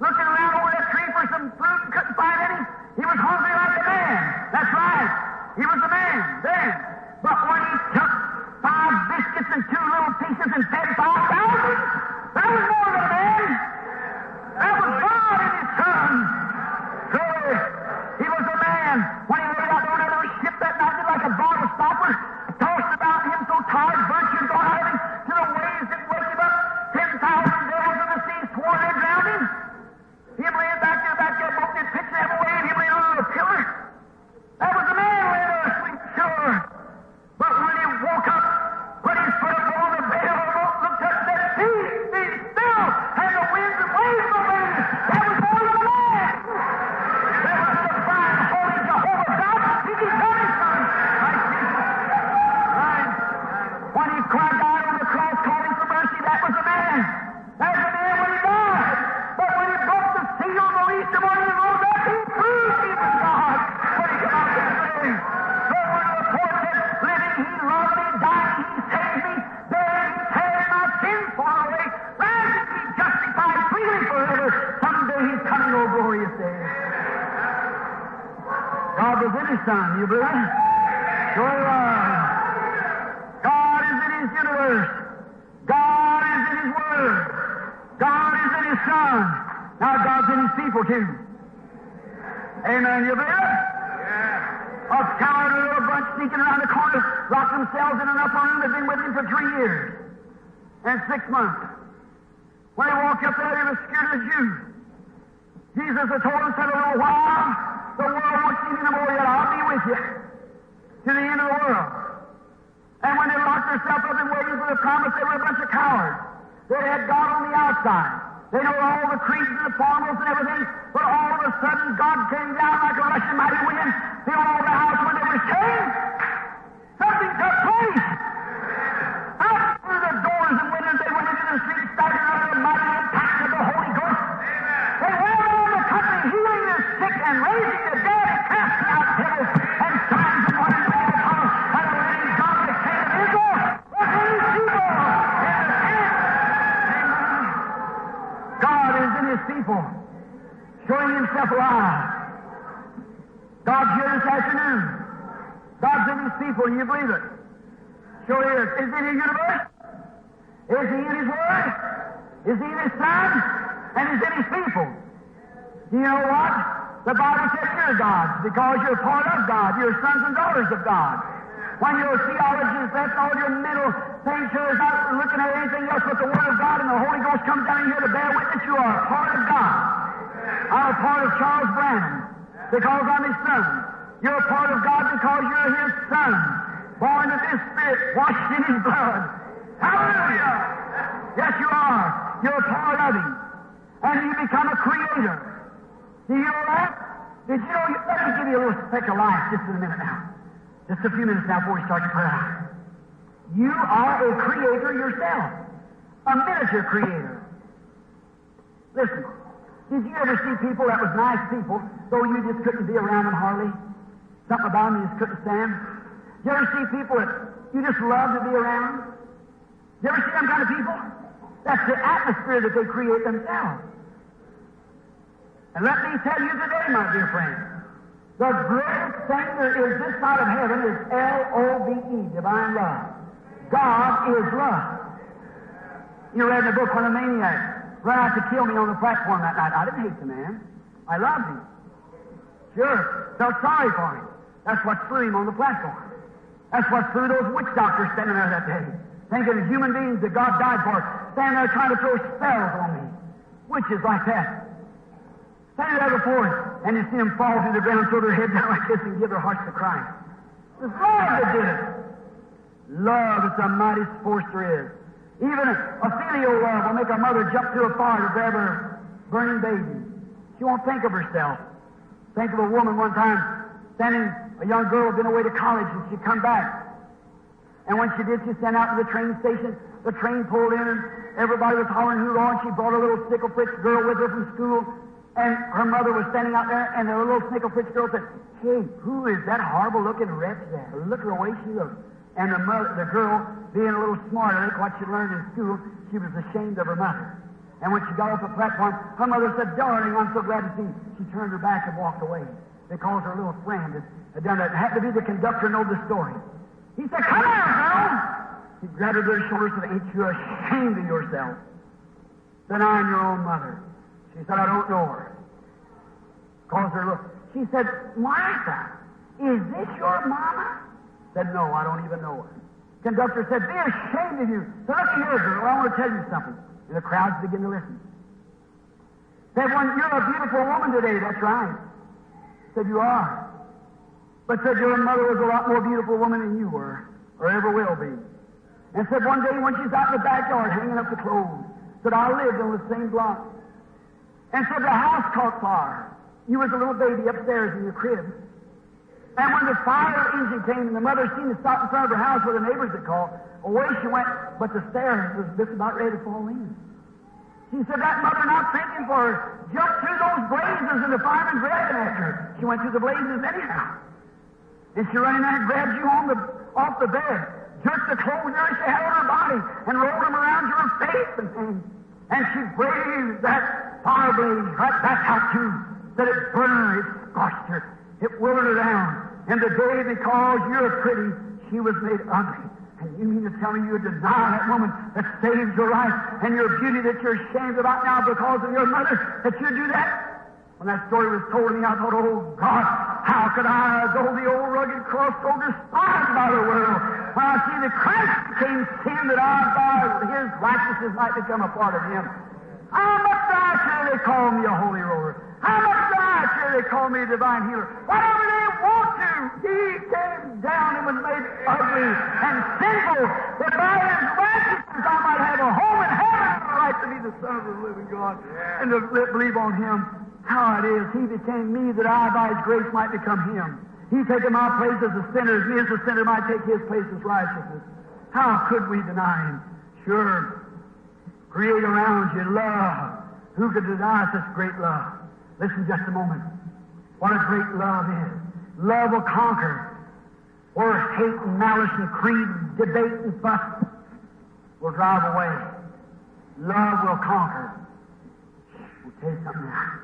looking around over that tree for some fruit and couldn't find any, He was hungry like a man. That's right. He was a man then. But when He took 5 biscuits and 2 little pieces and fed 5,000, that was more than a man. That was God and His Son. So He was a man. When He laid out on that little ship that night, like a bottle stopper, tossed about Him so tired, virtue gone out of Him, to the waves didn't wake Him up. 10,000 devils in the sea swore they'd drown Him. Him laying back there, boat and pitching him away, and Him laying on a pillar. That was a man laying there asleep, sure. But when He woke up, put His foot up on the bed of the boat, looked up and said, Peace, be still, and the winds and waves obeyed Him. That was more than a man. That was the divine, holy Jehovah God, speaking from His Son. Christ Jesus. Right. When He cried out on the cross, calling for mercy, that was a man. That was a man when He died. But when He broke the seal, released Him when He rose up, He proved He was God. When He came out of the grave. So when the poor said, living, He loved me, dying, He saved me, buried, He carried my sins far away, rising, He justified freely forever. Someday He's coming, oh glorious day. God was in His Son, you believe it? Sure you are. God is in His universe. God is in His Word. God is in His Son. Now God's in His people too. Amen. You believe it? A cowardly little bunch sneaking around the corner, locked themselves in an upper room. They've been with Him for 3 years and 6 months. When they walked up there, they were scared of the Jews. Jesus had told them, said, a little while, the world won't see me no more, yet I'll be with you to the end of the world. And when they locked themselves up and waiting for the promise, they were a bunch of cowards. They had God on the outside. They know all the creeds and the formals and everything, but all of a sudden God came down like a rushing mighty wind, filled all the house when they were saved. Something took place. Out through the doors and windows, they went into the streets, started out a mighty attack of the Holy Ghost. They went around the country healing the sick and raising the dead and casting out devils and signs and wonders of all power by the living God, the King of Israel, was in His people. God is in His people, showing Himself alive. God's here this afternoon. God's in His people, and you believe it. Sure is. Is He in His universe? Is He in His Word? Is He in His Son? And He's in His people. Do you know what? The Bible says you're God's because you're part of God. You're sons and daughters of God. When your theology is left, all your mental things here is not looking at anything else but the Word of God, and the Holy Ghost comes down here to bear witness you are a part of God. I'm a part of Charles Branham because I'm His son. You're a part of God because you're His son, born of His Spirit, washed in His blood. Hallelujah! Yes, you are. You're a part of Him. And you become a creator. Do you know that? Did you know? Let me give you a little speck of life just in a minute now. Just a few minutes now before we start to pray. You are a creator yourself. A miniature creator. Listen, did you ever see people that was nice people, though you just couldn't be around them hardly? Something about them you just couldn't stand? Did you ever see people that you just love to be around? Did you ever see them kind of people? That's the atmosphere that they create themselves. And let me tell you today, my dear friend, the greatest thing there is this side of heaven is L-O-V-E, divine love. God is love. You read in the book when a maniac ran out to kill me on the platform that night. I didn't hate the man. I loved him. Sure, felt sorry for him. That's what threw him on the platform. That's what threw those witch doctors standing there that day, thinking of human beings that God died for, standing there trying to throw spells on me. Witches like that. Standing there before him, and you see them fall to the ground, throw their head down like this, and give their hearts to Christ. It was love that did it. Love is the mightiest force there is. Even a filial love will make a mother jump to a fire to grab her burning baby. She won't think of herself. Think of a woman one time standing, a young girl had been away to college, and she'd come back. And when she did, she sent out to the train station. The train pulled in, and everybody was hollering hoorah, and she brought a little sickle-fritz girl with her from school. And her mother was standing out there, and the little snickle-fritz girl said, "Hey, who is that horrible-looking wretch there? Look at the way she looks." And the girl, being a little smarter than what she learned in school, she was ashamed of her mother. And when she got off the platform, her mother said, "Darling, I'm so glad to see you." She turned her back and walked away because her little friend had done that. It had to be the conductor know the story. He said, "Come on, girl." He grabbed her by the shoulder and said, "Ain't you ashamed of yourself? Denying your own mother." She said, "I don't know her." Caused her look. She said, "Martha, is this your mama?" Said, "No, I don't even know her." Conductor said, "Be ashamed of you." So look here, girl, I want to tell you something. And the crowds begin to listen. Said, "Well, you're a beautiful woman today." That's right. Said, "You are." But said, "Your mother was a lot more beautiful woman than you were, or ever will be." And said, one day when she's out in the backyard hanging up the clothes, said, "I lived on the same block." And said, "The house caught fire. You was a little baby upstairs in your crib. And when the fire engine came and the mother seen it stop in front of her house where the neighbors had called, away she went, but the stairs was just about ready to fall in. She said that mother, not thinking for her, jumped through those blazes and the fireman grabbed after her. She went through the blazes anyhow. And she ran in there and grabbed you off the bed, jerked the clothes there she had on her body, and rolled them around your face and things. And she braved that fire blaze right back out too. That it burned her, it scorched her, it withered her down. And today, because you're pretty, she was made ugly. And you mean to tell me you deny that woman that saved your life and your beauty that you're ashamed about now because of your mother, that you do that? When that story was told to me, I thought, oh, God, how could I, though the old rugged cross, so despised by the world, when I see that Christ became sin, that I, by His righteousness, might become a part of Him? How much do I care they call me a holy roller? How much do I care they call me a divine healer? Whatever they want to, He came down and was made ugly and sinful, that by His righteousness I might have a home in heaven and the right to be the Son of the living God and to believe on Him. How it is, He became me that I by His grace might become Him. He taken my place as a sinner, as me as a sinner might take His place as righteousness. How could we deny Him? Sure. Create around you love. Who could deny such great love? Listen just a moment. What a great love is. Love will conquer. Or hate and malice and creed, debate and fuss will drive away. Love will conquer. I'll tell you something now.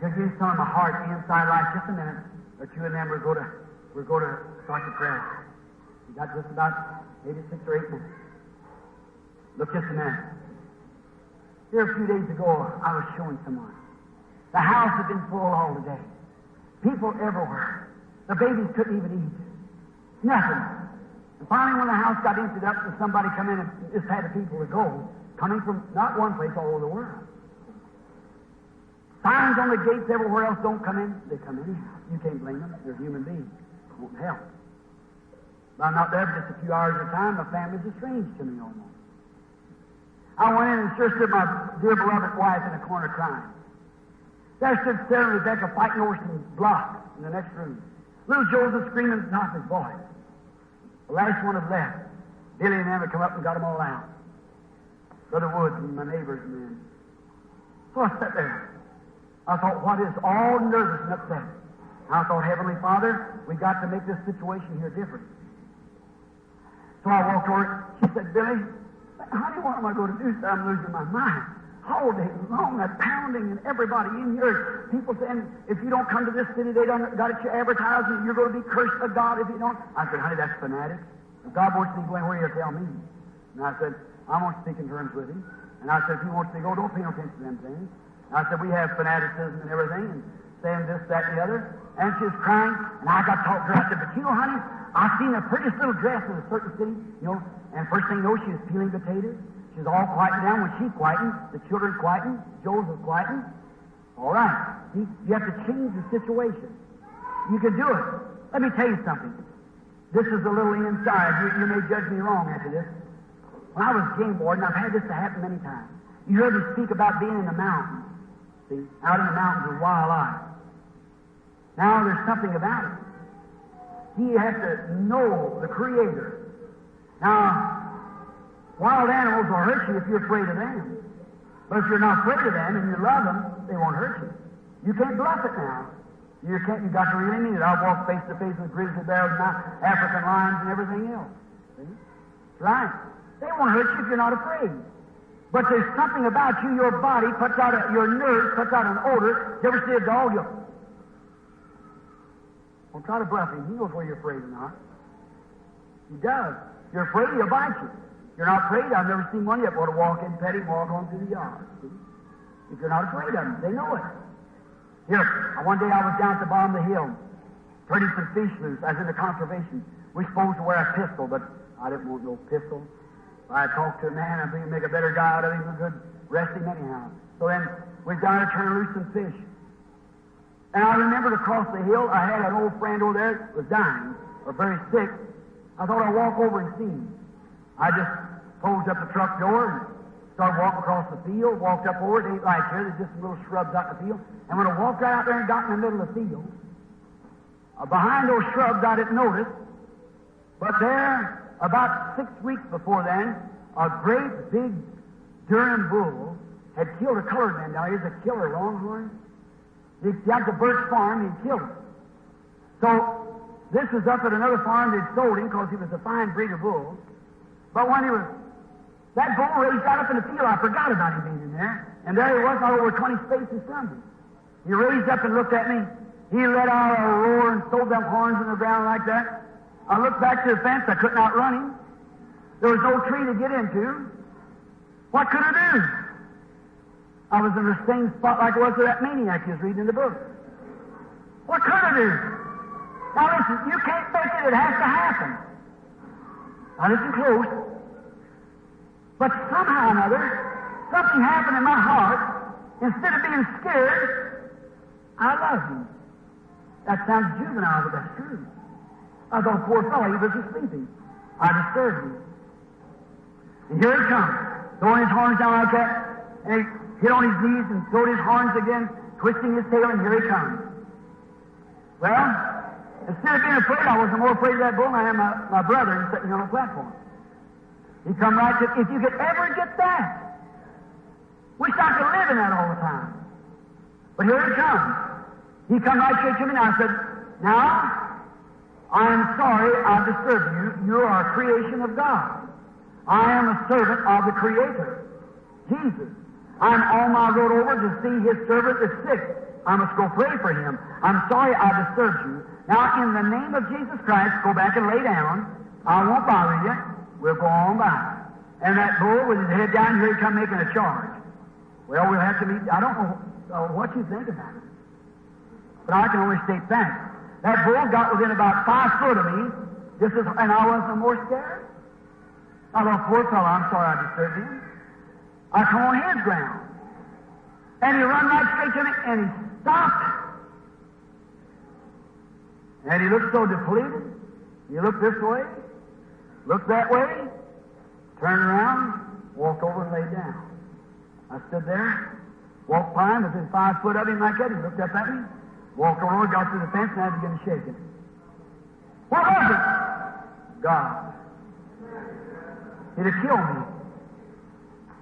You'll give some of my heart, the inside life, just a minute or two, and then we're going to start the prayer. We got just about maybe 6 or 8 minutes. Look just a minute. Here a few days ago, I was showing someone. The house had been full all the day. People everywhere. The babies couldn't even eat. Nothing. And finally, when the house got emptied up, and somebody come in and just had the people to go, coming from not one place, all over the world. Signs on the gates everywhere else, don't come in. They come in. You can't blame them. They're human beings. Won't help. But I'm not there for just a few hours at a time. My family's estranged to me almost. I went in and sure stood my dear beloved wife in a corner crying. There stood Sarah and Rebecca fighting over some blocks in the next room. Little Joseph screaming at the top of his voice. The last one had left. Billy and them had come up and got them all out. Brother Woods and my neighbors and them. So I sat there. I thought, what is all nervous and upset? I thought, Heavenly Father, we got to make this situation here different. So I walked over. She said, Billy, honey, what am I going to do? So I'm losing my mind. All day long, that pounding and everybody in here, people saying, if you don't come to this city, they don't got it your advertising, you're going to be cursed by God if you don't. I said, honey, that's fanatics. If God wants me to go anywhere, He'll tell me. And I said, I'm going to speak in terms with Him. And I said, if He wants me to go, don't pay no attention to them things. I said, we have fanaticism and everything, and saying this, that, and the other. And she was crying, and I got talked to her. I said, but you know, honey, I seen the prettiest little dress in a certain city, you know, and first thing you know, she was peeling potatoes. She was all quieting down. When she's quieting, the children quieting, Joseph quieting. All right. See, you have to change the situation. You can do it. Let me tell you something. This is a little inside. You may judge me wrong after this. When I was game warden, I've had this to happen many times. You heard me speak about being in the mountains. See, out in the mountains with wildlife. Now, there's something about it. You have to know the Creator. Now, wild animals will hurt you if you're afraid of them. But if you're not afraid of them and you love them, they won't hurt you. You can't bluff it now. You got to really mean it. I've walked face to face with grizzly bears and African lions and everything else. See? That's right. They won't hurt you if you're not afraid. But there's something about you, your body puts out, your nerves puts out an odor. You ever see a dog? Don't try to bluff him. He knows whether you're afraid or not. He does. If you're afraid, he'll bite you. If you're not afraid, I've never seen one yet want to walk in, pet him, walk on through the yard. See? If you're not afraid of them, they know it. Here, one day I was down at the bottom of the hill, turning some fish loose, as in the conservation. We're supposed to wear a pistol, but I didn't want no pistol. If I talked to a man, I think he'd make a better guy out of him, a good rest him anyhow. So then we got to turn loose some fish. And I remembered across the hill, I had an old friend over there that was dying, or very sick. I thought I'd walk over and see him. I just closed up the truck door and started walking across the field, walked up over it. It ain't like here, there's just some little shrubs out in the field. And when I walked right out there and got in the middle of the field, behind those shrubs I didn't notice, but there, about 6 weeks before then, a great big Durham bull had killed a colored man down here. He's a killer, Longhorn. He got to Burt's farm and he killed him. So this was up at another farm. They'd sold him because he was a fine breed of bull. But when that bull raised out up in the field, I forgot about him being in there. And there he was, not over 20 spaces from me. He raised up and looked at me, He let out a roar and threw them horns in the ground like that. I looked back to the fence. I couldn't outrun him. There was no tree to get into. What could I do? I was in the same spot like I was with that maniac he was reading in the book. What could I do? Now listen, you can't fake it. It has to happen. Now listen close. But somehow or another, something happened in my heart. Instead of being scared, I loved him. That sounds juvenile, but that's true. I thought, poor fellow, he was sleeping. I disturbed him. And here he comes, throwing his horns down like that, and he hit on his knees and throwed his horns again, twisting his tail, and here he comes. Well, instead of being afraid, I wasn't more afraid of that bull than I am my brother sitting on the platform. He come right to, if you could ever get that, wish I could live in that all the time. But here he comes. He come right straight to me, and I said, now, I am sorry I disturbed you. You are a creation of God. I am a servant of the Creator, Jesus. I'm on my road over to see His servant is sick. I must go pray for him. I'm sorry I disturbed you. Now, in the name of Jesus Christ, go back and lay down. I won't bother you. We'll go on by. And that bull with his head down, here he come making a charge. Well, we'll have to meet. I don't know what you think about it. But I can only state facts. That bull got within about 5 foot of me, and I wasn't more scared. I thought, poor fellow, I'm sorry I disturbed him. I come on his ground. And he run right straight to me, and he stopped. And he looked so depleted. He looked this way, looked that way, turned around, walked over and laid down. I stood there, walked by him, within 5 foot of him like that. He looked up at me, walked over, got through the fence, and I began to shake it. What was it? God. He'd have killed me.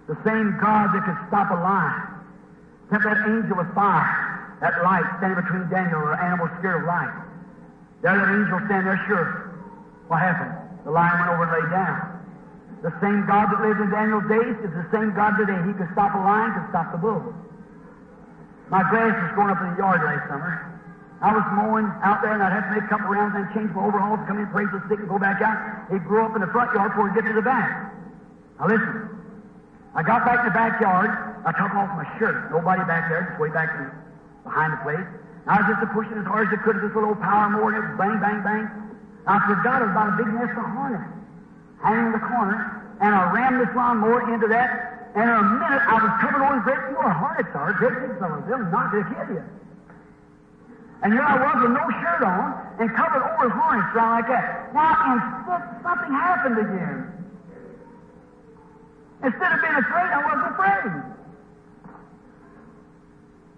The same God that could stop a lion. Sent that angel with fire, that light standing between Daniel and the animal scared of light. There that angel standing there, sure. What happened? The lion went over and lay down. The same God that lived in Daniel's days is the same God today. He could stop a lion, could stop the bull. My grass was growing up in the yard last summer. I was mowing out there, and I'd have to make a couple rounds and change my overalls, come in, praise the stick, and go back out. It grew up in the front yard before we get to the back. Now listen. I got back in the backyard. I took off my shirt. Nobody back there, just way back behind the place. I was just pushing as hard as I could at this little old power mower, and it was bang, bang, bang. I forgot it was about a big nest of hornets hanging in the corner, and I rammed this lawnmower into that, and in a minute I was covered over in great, you know what hornets are, great big fellows. They'll knock you to kill you. And here I was with no shirt on, and covered over with hornets around like that. Now, instead, something happened again. Instead of being afraid, I wasn't afraid.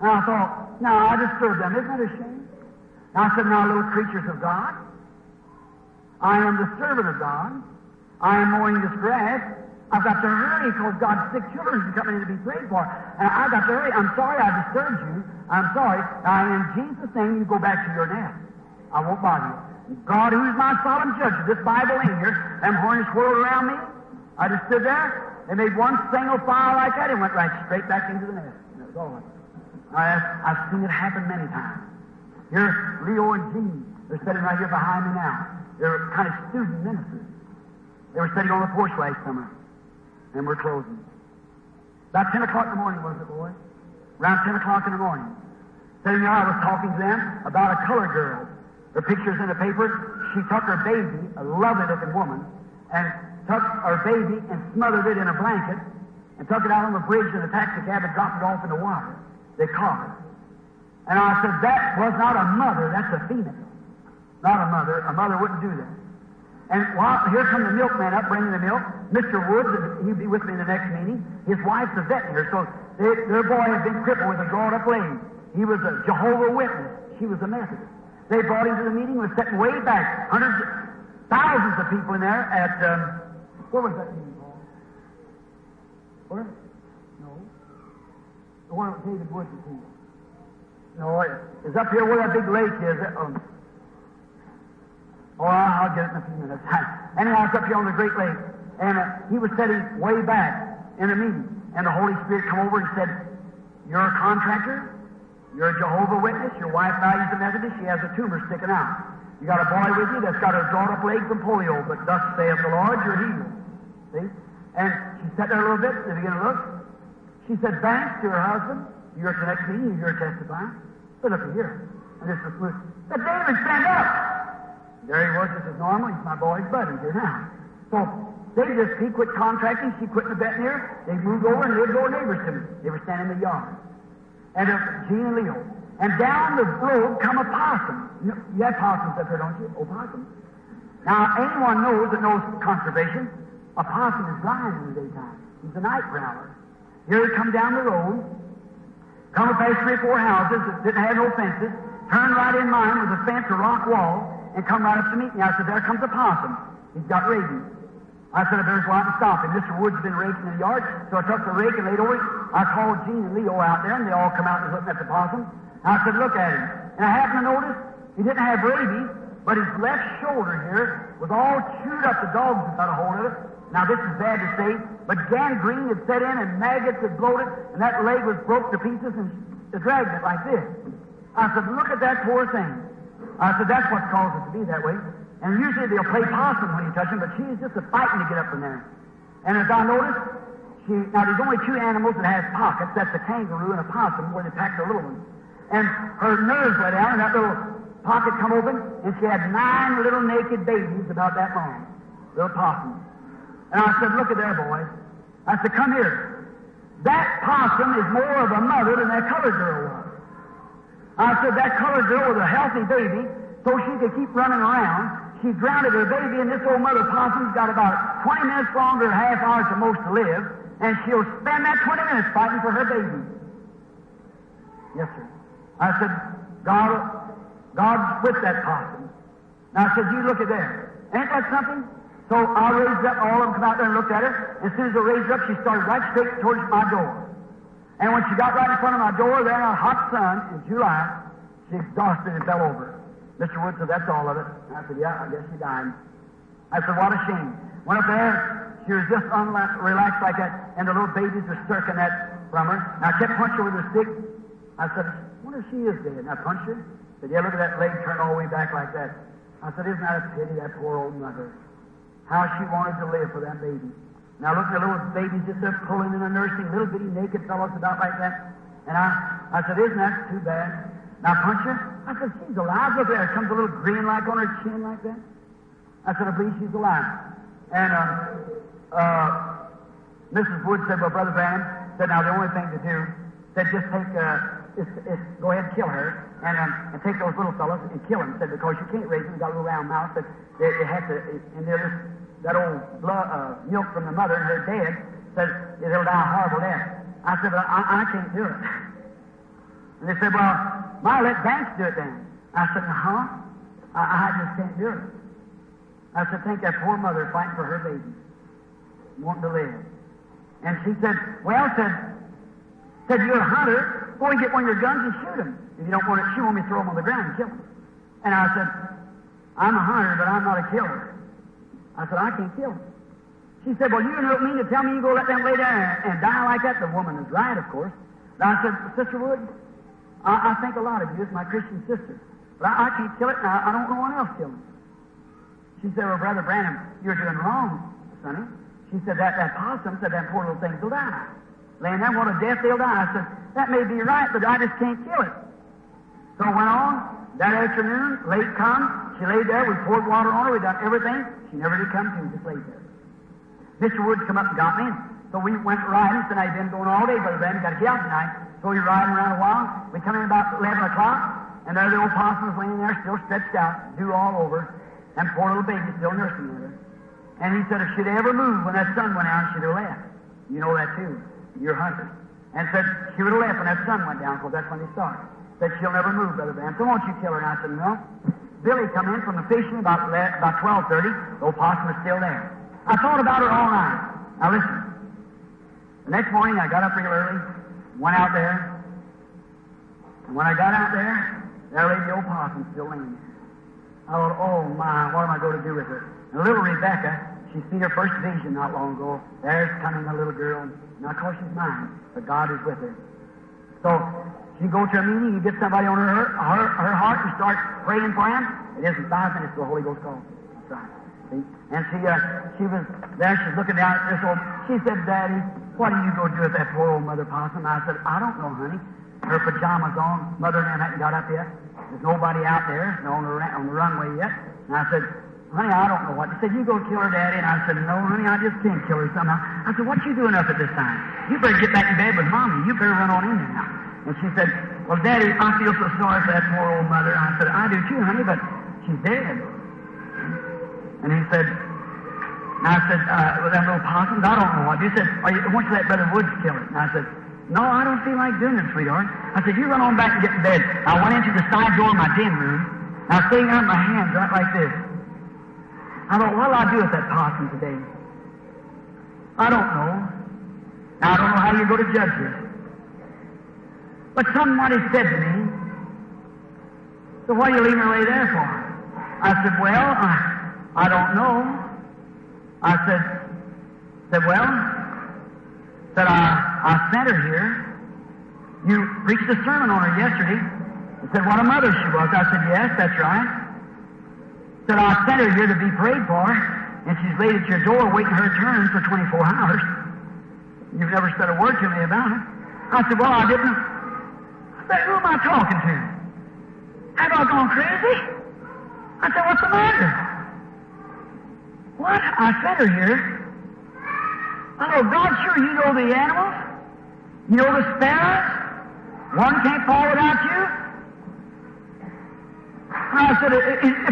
And I thought, no, I disturbed them. Isn't that a shame? Now I said, now, little creatures of God, I am the servant of God. I am mowing this grass. I've got to hurry because God's sick children are coming in to be prayed for. And I've got to hurry. I'm sorry I disturbed you. I'm sorry. Now, in Jesus' name, you go back to your nest. I won't bother you. God, who's my solemn judge of this Bible in here, them hornets whirled around me. I just stood there. They made one single fire like that and went right straight back into the nest. And that was all. I've seen it happen many times. Here's Leo and Jean. They're sitting right here behind me now. They're kind of student ministers. They were sitting on the porch last summer. And we're closing. About 10 o'clock in the morning, was it, boy? Around 10 o'clock in the morning. Sitting there, I was talking to them about a colored girl. Her picture's in the paper. She took her baby, a lovely-looking woman, and took her baby and smothered it in a blanket and took it out on the bridge in a taxi cab and dropped it off in the water. They caught her. And I said, that was not a mother, that's a female. Not a mother. A mother wouldn't do that. And here come the milkman up bringing the milk. Mr. Woods, he'll be with me in the next meeting. His wife's a veterinary, so their boy had been crippled with a drawn-up leg. He was a Jehovah's Witness. She was a Methodist. They brought him to the meeting. He was sitting way back. Hundreds, thousands of people in there at, what was that meeting called? Where? No. The one with David Woods is here. No, it's up here where that big lake is. I'll get it in a few minutes. Anyhow, it's up here on the Great Lake. And he was sitting way back in a meeting. And the Holy Spirit come over and said, you're a contractor? You're a Jehovah's Witness. Your wife values the Methodist. She has a tumor sticking out. You got a boy with you that's got a drawn-up leg from polio, but thus saith the Lord, you're healed. See? And she sat there a little bit. They began to look. She said, thanks to her husband. You're to the next meeting. You're testifying. But look here. And this was Ruth. But David, stand up. There he was, just as normal. He's my boy's buddy here now. So he quit contracting. She quit in the veterinary. They moved over and lived over neighbors to me. They were standing in the yard. And Gene and Leo. And down the road come a possum. You have possums up here, don't you? Opossums. Now, anyone knows that knows conservation, a possum is blind in the daytime. He's a night prowler. Here he come down the road, come past 3 or 4 houses that didn't have no fences, turned right in mine with a fence, a rock wall, and come right up to meet me. I said, there comes a possum. He's got rabies. I said, I better go out and stop him. Mr. Wood's been raking in the yard, so I took the rake and laid over it. I called Gene and Leo out there, and they all come out and was looking at the possum. And I said, look at him. And I happened to notice he didn't have rabies, but his left shoulder here was all chewed up. The dogs had got a hold of it. Now, this is bad to say, but gangrene had set in, and maggots had bloated, and that leg was broke to pieces and dragged it like this. I said, look at that poor thing. I said, that's what caused it to be that way. And usually they'll play possum when you touch them, but she's just fighting to get up from there. And as I noticed, now there's only 2 animals that have pockets. That's a kangaroo and a possum, where they pack their little ones. And her nerves let out, and that little pocket come open, and she had 9 little naked babies about that long, little possums. And I said, look at there, boy. I said, come here. That possum is more of a mother than that colored girl was. I said, that colored girl was a healthy baby, so she could keep running around. She grounded her baby, and this old mother possum's got about 20 minutes longer, half hour at the most to live, and she'll spend that 20 minutes fighting for her baby. Yes, sir. I said, God's with that possum. Now, I said, you look at there. Ain't that something? So I raised up, all of them come out there and looked at her. As soon as I raised her up, she started right straight towards my door. And when she got right in front of my door there in a hot sun in July, she exhausted and fell over. Mr. Wood said, that's all of it. I said, yeah, I guess she died. I said, what a shame. Went up there, she was just relaxed like that, and the little babies were circling that from her. And I kept punching her with a stick. I said, I wonder if she is dead. And I punched her. I said, yeah, look at that leg turned all the way back like that. I said, isn't that a pity, that poor old mother? How she wanted to live for that baby. Now look at the little babies just there pulling in the nursing, little bitty naked fellows about like that. And I said, isn't that too bad? Now punch her. I said, she's alive. Look at her. Comes a little grin like on her chin like that. I said, I believe she's alive. And Mrs. Wood said, well, Brother Branham said, now the only thing to do, said just take, is go ahead and kill her, and take those little fellows and kill them. Said, because you can't raise them, you got a little round mouth, but they have to, and they're just, that old blood, milk from the mother, and they're dead, said they'll die a horrible death. I said, well, I can't do it. And they said, well, my, let Banks do it then. I said, I just can't do it. I said, think that poor mother fighting for her baby, wanting to live. And she said, well, said you're a hunter, go and get one of your guns and shoot him. If you don't want it, she want me to throw him on the ground and kill him. And I said, I'm a hunter, but I'm not a killer. I said, I can't kill him. She said, well, you don't mean to tell me you go let them lay there and die like that? The woman is right, of course. And I said, Sister Wood, I think a lot of you. It's my Christian sister. But I can't kill it, and I don't know one else kill him. She said, well, Brother Branham, you're doing wrong, sonny. She said, that possum said that poor little things will die. Laying there, what a death they'll die. I said, that may be right, but I just can't kill it. So I went on. That afternoon, late come, she laid there. We poured water on her. We done everything. She never did come to, just laid there. Mr. Woods come up and got me. So we went riding. Said, I've been going all day, Brother Branham. Got to get out tonight. So we riding around a while. We come in about 11 o'clock, and there the old possum was laying there, still stretched out, dew all over, and poor little baby still nursing her. And he said if she'd ever moved when that sun went out, she'd have left. You know that too. You're hunters. And said she would have left when that sun went down, because that's when they started. Said she'll never move, Brother Branham. So won't you kill her? And I said, no. Billy come in from the fishing about 12:30. The old possum was still there. I thought about her all night. Now listen. The next morning I got up real early, went out there, and when I got out there lay the old possum still laying there. I thought, oh my, what am I going to do with her? And little Rebecca, she's seen her first vision not long ago. There's coming a little girl. Now, of course, she's mine, but God is with her. So You go to a meeting, you get somebody on her heart, and start praying for him. It isn't 5 minutes till the Holy Ghost calls. That's right. See? And she was there, she's looking down at this old, she said, Daddy, what are you going to do with that poor old Mother Possum? I said, I don't know, honey. Her pajamas on, Mother and them hadn't got up yet. There's nobody out there on the runway yet. And I said, honey, I don't know what. She said, you go kill her, Daddy. And I said, no, honey, I just can't kill her somehow. I said, what you doing up at this time? You better get back in bed with Mommy. You better run on in there now. And she said, well, Daddy, I feel so sorry for that poor old mother. I said, I do too, honey, but she's dead. And he said, and I said, well, them little possums, I don't know what. He said, why don't you let Brother Woods kill it? And I said, no, I don't feel like doing it, sweetheart. I said, you run on back and get in bed. I went into the side door of my den room, and I was sitting out my hands right like this. I thought, what'll I do with that possum today? I don't know. I don't know how you're going to judge this. But somebody said to me, so what are you leaving her lay there for? I said, well, I don't know. I said, well, I sent her here. You preached a sermon on her yesterday. He said, what a mother she was. I said, yes, that's right. Said, I sent her here to be prayed for, and she's laid at your door waiting her turn for 24 hours. You've never said a word to me about it. I said, well, I didn't. I said, who am I talking to? Have I gone crazy? I said, what's the matter? What? I sent her here. Oh, God, sure, you know the animals. You know the sparrows. One can't fall without you. I said,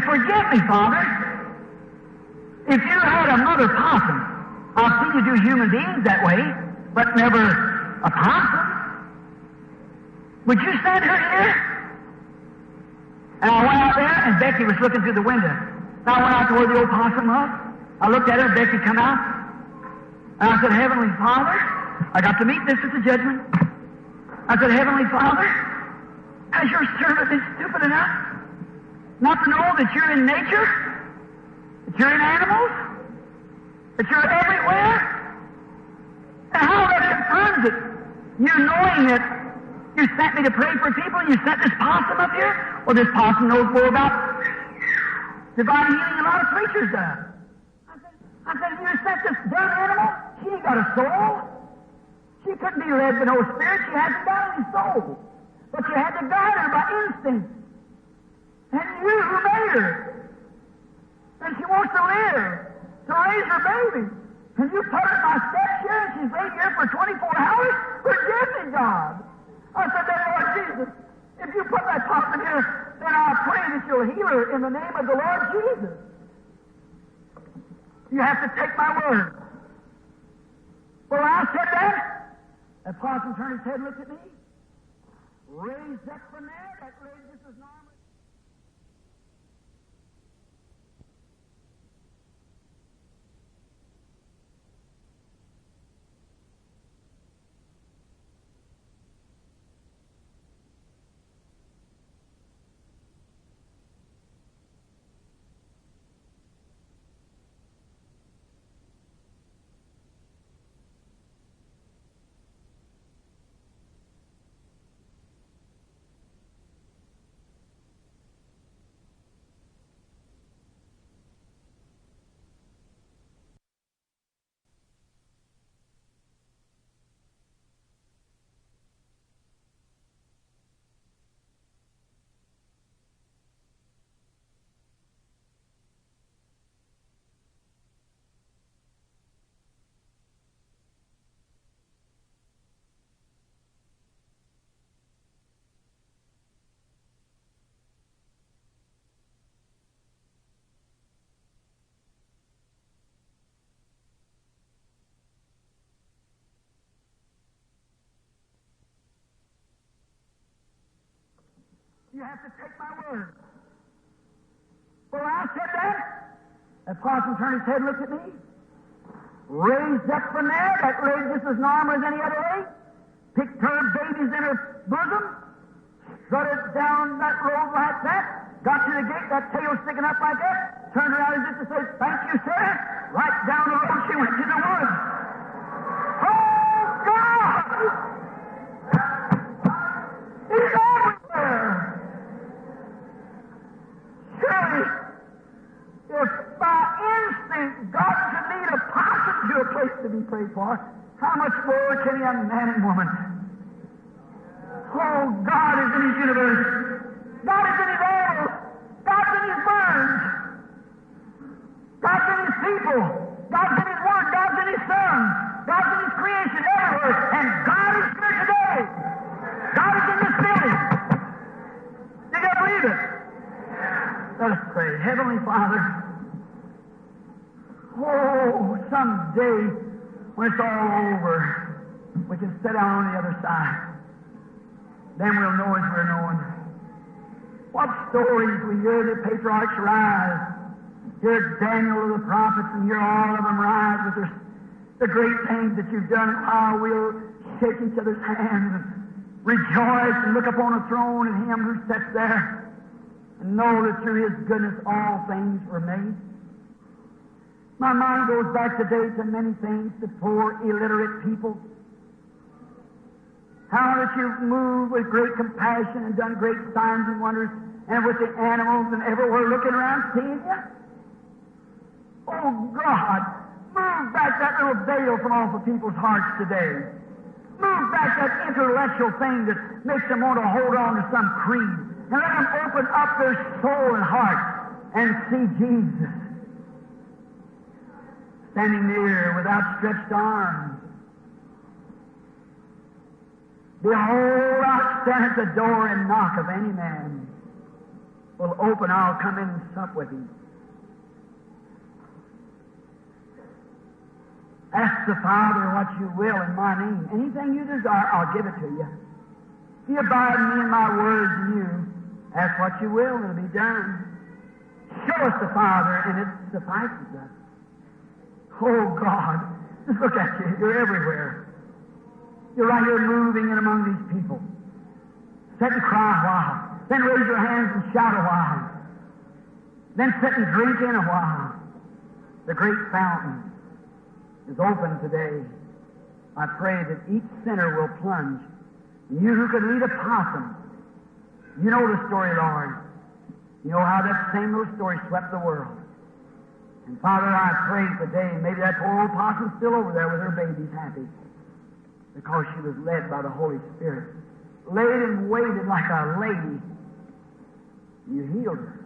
forgive me, Father. If you had a mother possum, I've seen you do human beings that way, but never a possum. Would you send her here? And I went out there, and Becky was looking through the window. And I went out to where the old possum was. I looked at her, Becky come out. And I said, Heavenly Father, I got to meet this at the judgment. I said, Heavenly Father, has your servant been stupid enough not to know that you're in nature, that you're in animals, that you're everywhere? And how that confirms it? You knowing that you sent me to pray for people, and you sent this possum up here? Well, this possum knows more about divine healing than a lot of preachers does. I said, you sent this dumb animal? She ain't got a soul. She couldn't be led by no spirit. She hasn't got any soul. But you had to guide her by instinct. And you who made her. And she wants to live, to raise her baby. And you put her in my steps here, and she's laid here for 24 hours? Forgive me, God. I said, then, Lord Jesus, if you put that possum here, then I pray that you'll heal her in the name of the Lord Jesus. You have to take my word. Well, I said that possum turned his head and looked at me, raised up from there, that raised just as normal. You have to take my word. Well, I said that possum turned his head and looked at me, raised up from there, that laid just as normal as any other lady, picked her babies in her bosom, strutted down that road like that, got to the gate, that tail sticking up like that, turned around as if to say, thank you, sir. Right down the road she went to the woods. Oh, God! It he prayed for, how much more can a man and woman? Oh, God is in His universe. God is in His all. God's in His birds. God's in His people. God's in His Word. God's in His Son. God's in His creation everywhere. And God is here today. God is in this building. You can believe it. Let us pray. Heavenly Father, oh, someday when it's all over, we can sit down on the other side. Then we'll know as we're knowing. What stories we hear the patriarchs rise. Hear Daniel of the prophets and hear all of them rise with the great things that you've done. How we'll shake each other's hands and rejoice and look upon a throne and Him who sits there and know that through His goodness all things were made. My mind goes back today to many things, to poor illiterate people. How that you've moved with great compassion and done great signs and wonders, and with the animals and everywhere looking around, seeing you. Oh, God, move back that little veil from off of people's hearts today. Move back that intellectual thing that makes them want to hold on to some creed, and let them open up their soul and heart and see Jesus standing near with outstretched arms. Behold, I stand at the door and knock. If any man will open, I'll come in and sup with him. Ask the Father what you will in my name. Anything you desire, I'll give it to you. If you abide in me and my words in you, ask what you will, and it'll be done. Show us the Father, and it suffices us. Oh, God, just look at you. You're everywhere. You're right here moving in among these people. Sit and cry a while. Then raise your hands and shout a while. Then sit and drink in a while. The great fountain is open today. I pray that each sinner will plunge. You who could lead a possum, you know the story, Lord. You know how that same little story swept the world. And Father, I pray today, maybe that poor old possum's still over there with her babies happy, because she was led by the Holy Spirit. Laid and waited like a lady. You healed her.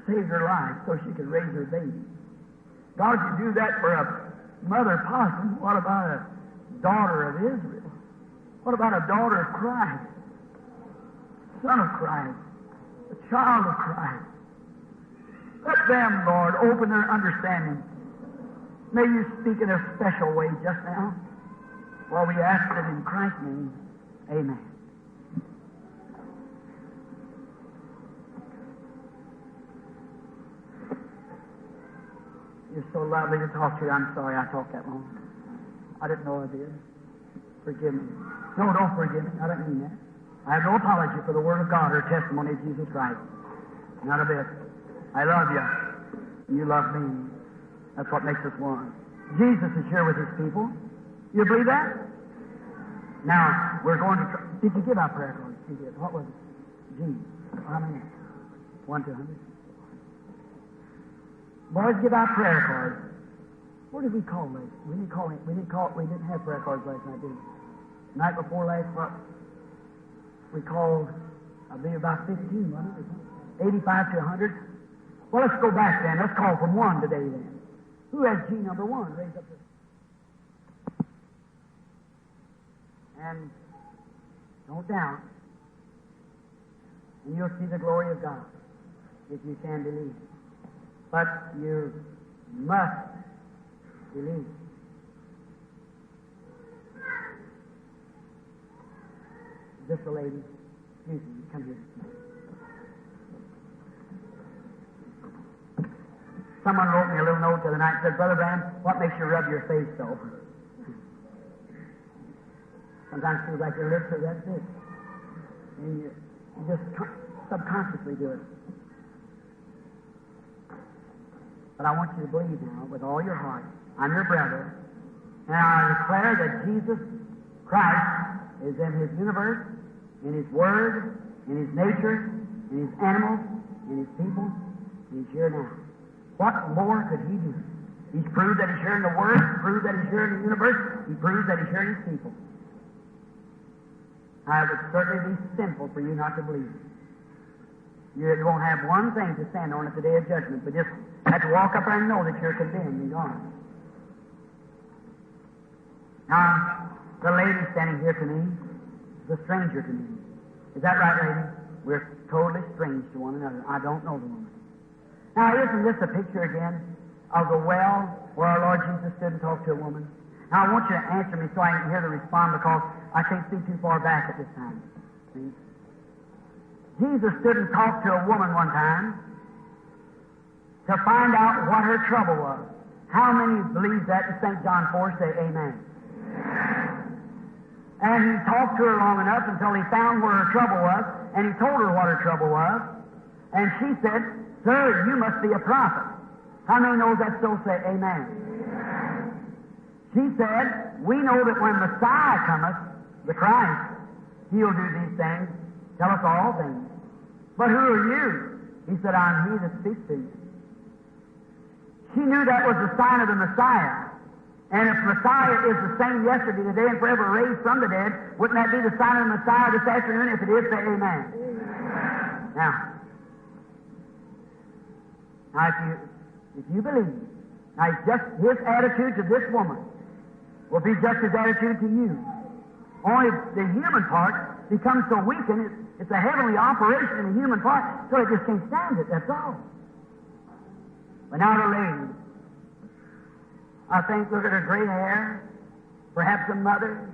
Saved her life so she could raise her baby. God, you do that for a mother possum. What about a daughter of Israel? What about a daughter of Christ? Son of Christ? A child of Christ? Let them, Lord, open their understanding. May you speak in a special way just now. Well, we ask it in Christ's name. Amen. You're so lovely to talk to you. I'm sorry I talked that long. I didn't know I did. Forgive me. No, don't forgive me. I don't mean that. I have no apology for the Word of God or testimony of Jesus Christ. Not a bit. I love you. You love me. That's what makes us one. Jesus is here with His people. You believe that? Now, we're going to try. Did you give out prayer cards? You did. What was it? G. How many? 1 to 100. Boys, give out prayer cards. What did we call last? We didn't have prayer cards last night, did we? Night before last, what? We called, I believe about 15, wasn't it? 85 to 100. Well, let's go back then. Let's call from 1 today then. Who has G number 1? Raise up the... And don't doubt. And you'll see the glory of God if you can believe. But you must believe. Just a lady. Excuse me. Come here. Someone wrote me a little note the other night and said, Brother Branham, what makes you rub your face so? Sometimes it feels like your lips are that big. And you just subconsciously do it. But I want you to believe now with all your heart. I'm your brother. And I declare that Jesus Christ is in His universe, in His Word, in His nature, in His animals, in His people. And He's here now. What more could He do? He's proved that He's here in the Word. He's proved that He's here in the universe. He proves that He's here in His people. Now, it would certainly be sinful for you not to believe it. You won't have one thing to stand on at the day of judgment, but just have to walk up there and know that you're condemned and gone. Now, the lady standing here to me is a stranger to me. Is that right, lady? We're totally strange to one another. I don't know the woman. Now, isn't this a picture again of the well where our Lord Jesus stood and talked to a woman? Now, I want you to answer me so I can hear the response, because I can't see too far back at this time. See? Jesus stood and talked to a woman one time to find out what her trouble was. How many believe that in St. John 4? Say amen. And he talked to her long enough until he found where her trouble was, and he told her what her trouble was. And she said, "Sir, you must be a prophet." How many knows that so? Say amen. She said, "We know that when Messiah cometh, the Christ, He'll do these things, tell us all things. But who are you?" He said, "I'm He that speaks to you." She knew that was the sign of the Messiah. And if Messiah is the same yesterday, today, and forever, raised from the dead, wouldn't that be the sign of the Messiah this afternoon? If it is, say amen. Now, if you believe, now just his attitude to this woman will be just his attitude to you. Only the human part becomes so weakened, it's a heavenly operation in the human part, so it just can't stand it, that's all. But now the lady, I think, look at her gray hair, perhaps a mother.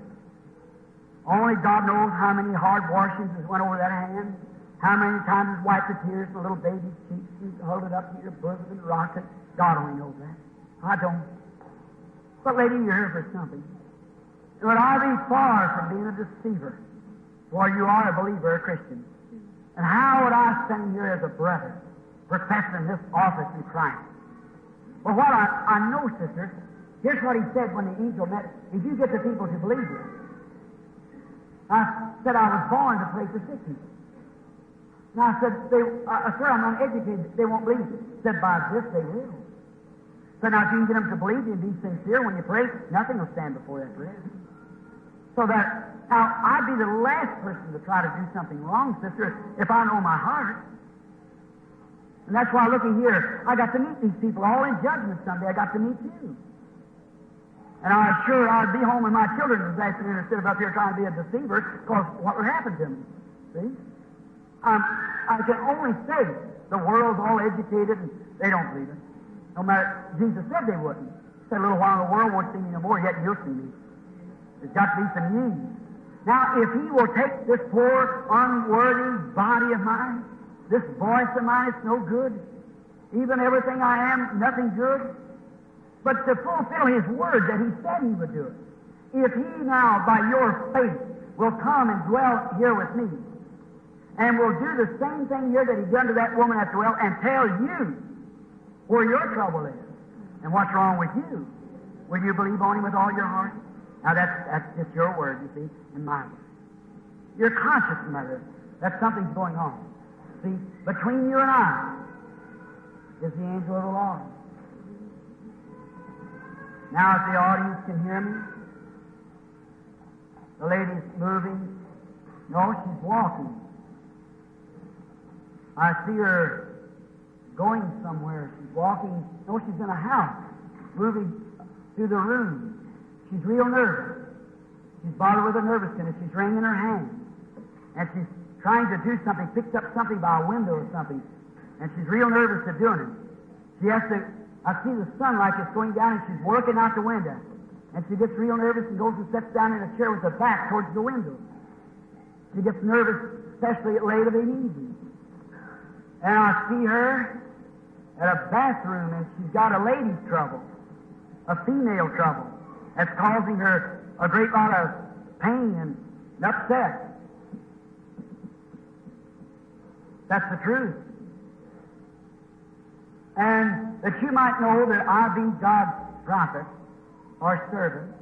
Only God knows how many hard washings has went over that hand, how many times has wiped the tears from a little baby's cheeks and held it up to your bosom and rocked it. God only knows that. I don't. But lady, you're here for something. Would I be far from being a deceiver? For you are a believer, a Christian. And how would I stand here as a brother, professing this office in Christ? Well, what I know, sister, here's what he said when the angel met. If you get the people to believe you, I said I was born to pray for sick people. And I said, sir, I'm uneducated. They won't believe you. He said, by this they will. So now if you can get them to believe you and be sincere when you pray, nothing will stand before that prayer. So that, now, I'd be the last person to try to do something wrong, sister, if I know my heart. And that's why, looking here, I got to meet these people all in judgment someday. I got to meet you. And I was sure I'd be home with my children this afternoon instead of up here trying to be a deceiver, because what would happen to me? See? I can only say the world's all educated and they don't believe it. No matter, Jesus said they wouldn't. He said, a little while the world won't see me no more, yet you'll see me. There's got to be some need. Now, if He will take this poor, unworthy body of mine, this voice of mine is no good, even everything I am, nothing good, but to fulfill His word that He said He would do it. If He now, by your faith, will come and dwell here with me, and will do the same thing here that He done to that woman at the well, and tell you where your trouble is and what's wrong with you, will you believe on Him with all your heart? Now that's just your word, you see, and mine. You're conscious, mother, that something's going on. See, between you and I is the angel of the Lord. Now, if the audience can hear me, the lady's moving. No, she's walking. I see her going somewhere. She's walking. No, she's in a house, moving through the room. She's real nervous. She's bothered with a nervousness. She's wringing her hands. And she's trying to do something, picked up something by a window or something. And she's real nervous at doing it. She has to, I see the sunlight is going down and she's working out the window. And she gets real nervous and goes and sits down in a chair with her back towards the window. She gets nervous, especially at late of the evening. And I see her at a bathroom and she's got a lady's trouble, a female trouble, that's causing her a great lot of pain and upset. That's the truth. And that you might know that I be God's prophet or servant.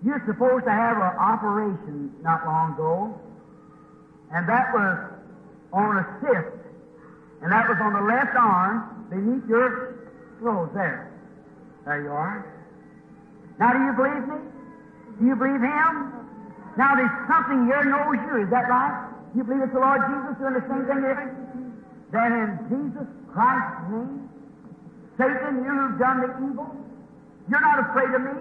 You're supposed to have an operation not long ago, and that was on a cyst, and that was on the left arm beneath your Rose, there. There you are. Now, do you believe me? Do you believe Him? Now, there's something here knows you. Is that right? You believe it's the Lord Jesus doing the same thing here? Then in Jesus Christ's name, Satan, you who've done the evil, you're not afraid of me.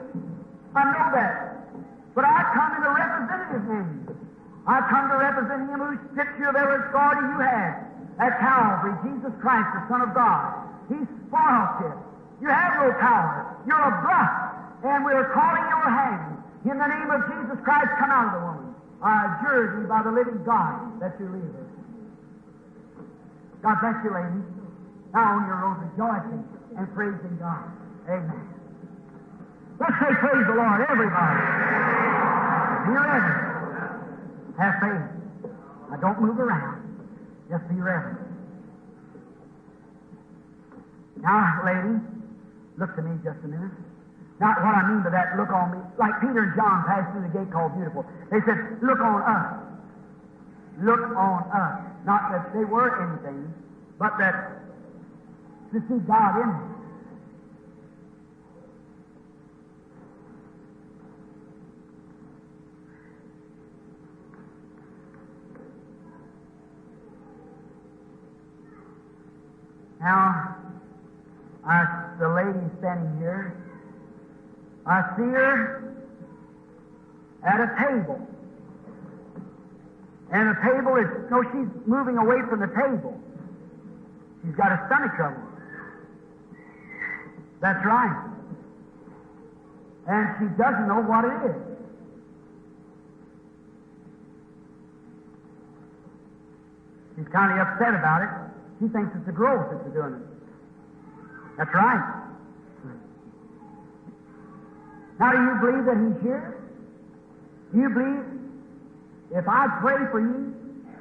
I know that. But I come in a representative name. I come to represent Him whose picture of every authority you have at Calvary, Jesus Christ, the Son of God. He spoiled you. You have no power. You're a bluff. And we're calling your hand. In the name of Jesus Christ, come out of the woman. I adjure thee by the living God that you leave her. God bless you, ladies. Now on your road, rejoicing and praising God. Amen. Let's say praise the Lord, everybody. Be ready. Have faith. Now don't move around. Just be ready. Now, ladies, look to me just a minute. Now, what I mean by that, look on me. Like Peter and John passed through the gate called Beautiful. They said, look on us. Look on us. Not that they were anything, but that to see God in them. Now, the lady standing here, I see her at a table. And the table is, no, she's moving away from the table. She's got a stomach trouble. That's right. And she doesn't know what it is. She's kind of upset about it. She thinks it's the growth that's doing it. That's right. Now, do you believe that He's here? Do you believe if I pray for you,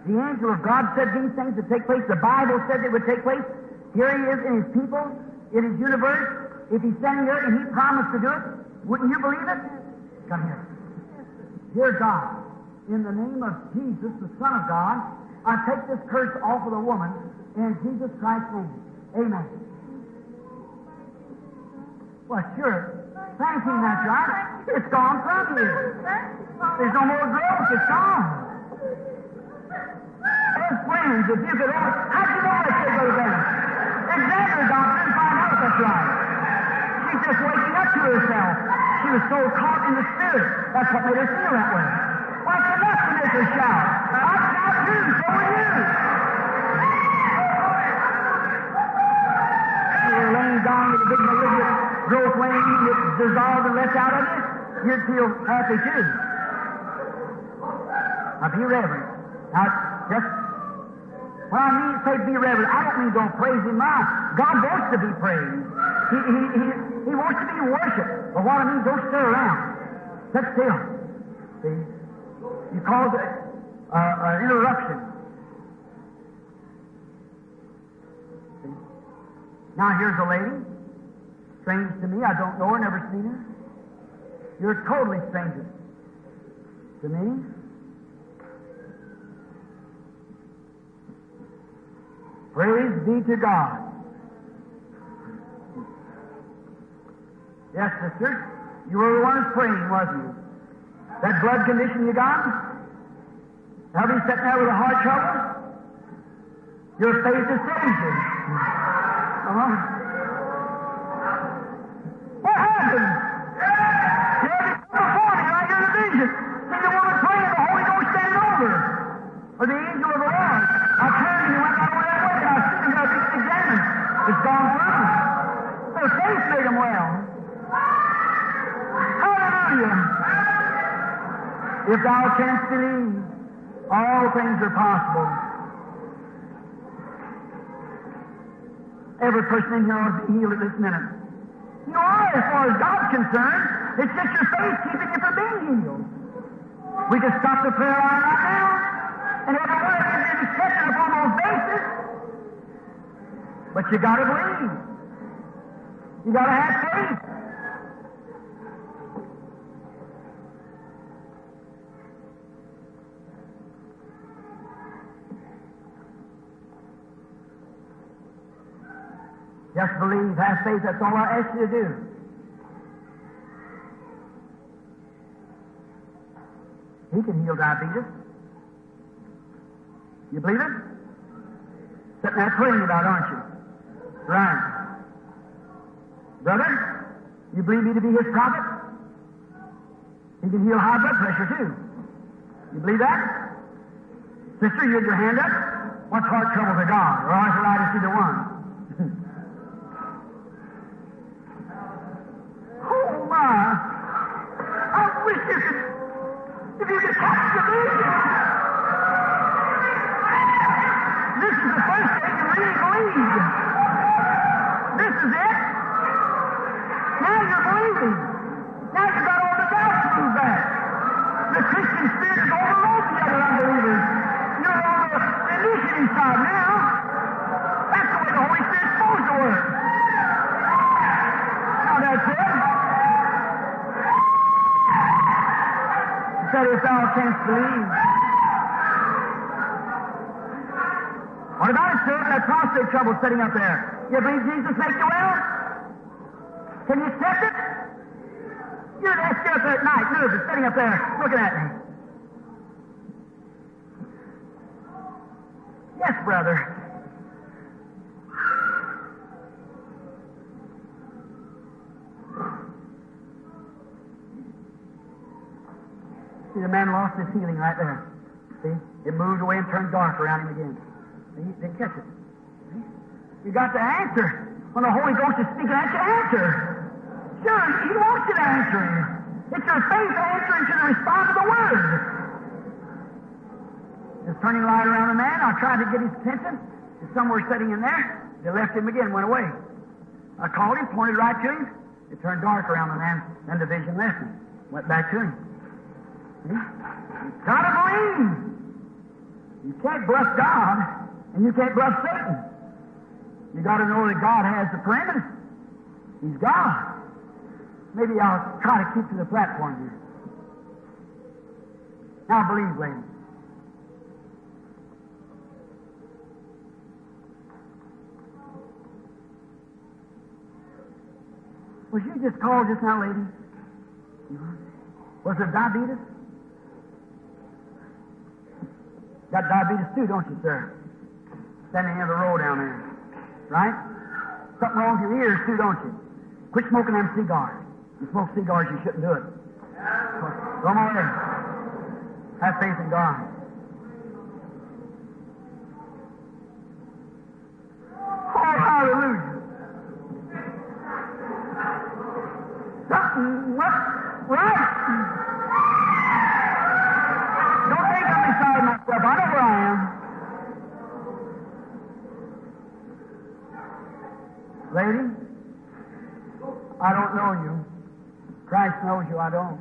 the angel of God said these things would take place, the Bible said they would take place, here He is in His people, in His universe, if He's standing here and He promised to do it, wouldn't you believe it? Come here. Dear God, in the name of Jesus, the Son of God, I take this curse off of the woman in Jesus Christ's name. Amen. Well, sure. Thank Him, that's right. It's gone from you. There's no more growth. It's gone. As friends, if you could only... How'd you know I said go to bed? Examine her, doctor, and find out that's right. She's just waking up to herself. She was so caught in the Spirit. That's what made her feel that way. Why, it's enough to make her shout. I shout too, so will you. You're laying down with a big malignant growth when it's dissolved and left out of it, you'd feel happy too. Now be reverent. Now, just, when I mean say be reverent, I don't mean don't praise Him. God wants to be praised. He wants to be worshipped. But what I mean, don't stir around. Sit still. See? You cause an interruption. See? Now here's a lady. Strange to me. I don't know her, never seen her. You're totally strangers to me. Praise be to God. Yes, sister, you were the one praying, wasn't you? That blood condition you got? Now be sitting there with a heart trouble? Your faith has saved you. What happened? You had to come before me right here in the vision. See the woman praying, the Holy Ghost standing over her. Or the angel of the Lord. I turned and he went right over that way, and I seen him there being examined. It's gone through. Her faith made him well. Hallelujah. If thou canst believe, all things are possible. Every person in here ought to be healed at this minute. You are, as far as God's concerned. It's just your faith keeping you from being healed. We can stop the prayer line right now, and every one of you is accepted upon those bases. But you got to believe. You got to have faith. Just believe, have faith, that's all I ask you to do. He can heal diabetes. You believe it? Sitting there praying about, aren't you? Right. Brother, you believe me to be His prophet? He can heal high blood pressure, too. You believe that? Sister, you had your hand up? What's heart trouble to God? Or arthritis, either one? Oh, my. I wish you could, if you could catch the vision. This is the first day you really believe. This is it. Now you're believing. Now you've got all the doubts moved back. The Christian spirit has overrode the other unbelievers. You're on the initiative side now. That's the way the Holy Spirit's supposed to work. Now that's it. He said, if thou canst believe. What about it, sir? That prostate trouble sitting up there. You believe Jesus make you well? Can you accept it? You're there up there at night, nervous, sitting up there, looking at me. Yes, brother. See, the man lost his healing right there. See? It moved away and turned dark around him again. He didn't catch it. See? You got the answer. When the Holy Ghost is speaking at you, answer. Sure, He wants you to answer Him. It's your faith answering to respond to the Word. Just turning light around the man, I tried to get his attention. He's somewhere sitting in there. They left him again, went away. I called him, pointed right to him. It turned dark around the man, then the vision left him. Went back to him. See? You've got to believe. You can't bluff God, and you can't bluff Satan. You got to know that God has the preeminence. He's God. Maybe I'll try to keep to the platform here. Now believe, ladies. Was you just called just now, lady? Was it diabetes? Got diabetes too, don't you, sir? Standing near the road down there. Right? Something wrong with your ears too, don't you? Quit smoking them cigars. You smoke cigars, you shouldn't do it. Come on in. Have faith in God. Oh, hallelujah. Something right. Don't think I'm beside myself. I know where I am. Lady, I don't know you. Christ knows you, I don't.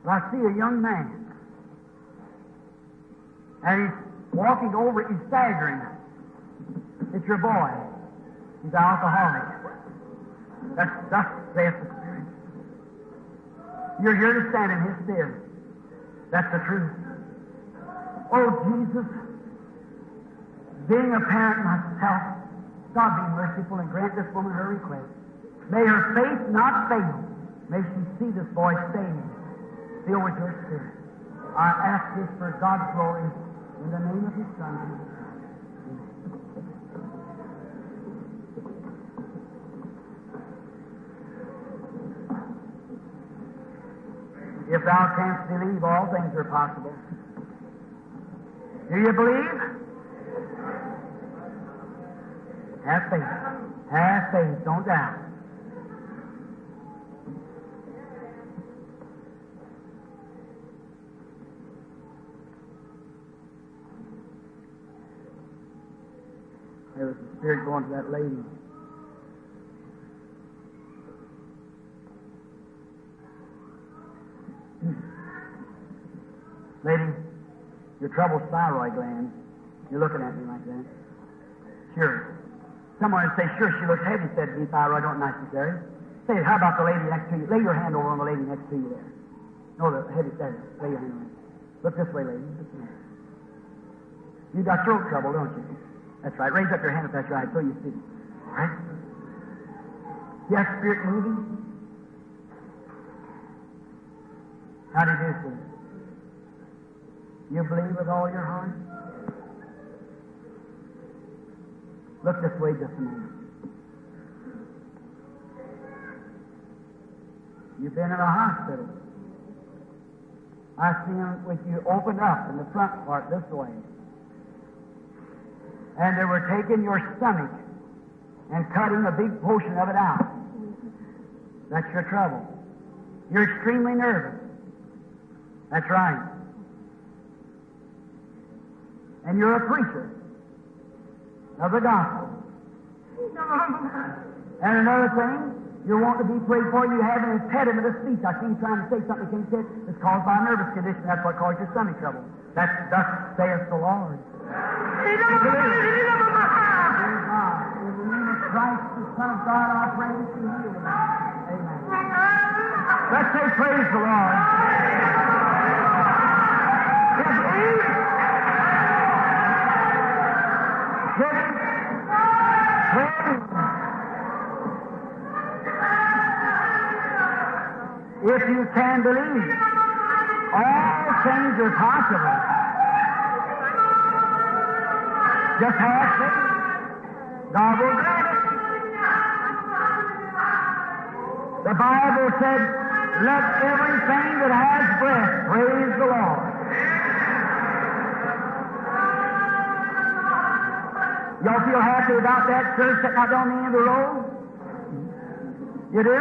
But I see a young man, and he's walking over, he's staggering. It's your boy. He's an alcoholic. That's saith the Spirit. You're here to stand in His stead. That's the truth. Oh, Jesus, being a parent myself, God be merciful and grant this woman her request. May her faith not fail. May she see this boy saved, filled with your Spirit. I ask this for God's glory in the name of His Son, Jesus Christ. If thou canst believe, all things are possible. Do you believe? Have faith. Have faith. Don't doubt. There was a spirit going to that lady. Lady, your trouble's thyroid gland. You're looking at me like that. Sure. Someone would say, sure, she looks heavy, said to me, thyroid don't necessary. Say, how about the lady next to you? Lay your hand over on the lady next to you there. No, the heavy, there. Lay your hand on it. Look this way, lady. Look here. You got throat trouble, don't you? That's right. Raise up your hand if that's right, so you see. All right? You have spirit moving? How do you do, sir? You believe with all your heart? Look this way just a minute. You've been in a hospital. I see them with you opened up in the front part this way. And they were taking your stomach and cutting a big portion of it out. That's your trouble. You're extremely nervous. That's right. And you're a preacher of the gospel. And another thing, you want to be prayed for. You have an impediment of speech. I see you trying to say something you can't say. It's caused by a nervous condition. That's what caused your stomach trouble. That's thus saith the Lord. In the name of Christ, the Son of God, I pray that you heal him. Amen. Let's say praise the Lord. If you can believe, all things are possible. Just have faith. God will grant it. The Bible said, let everything that has breath praise the Lord. Y'all feel happy about that church sitting out on the end of the road? You do?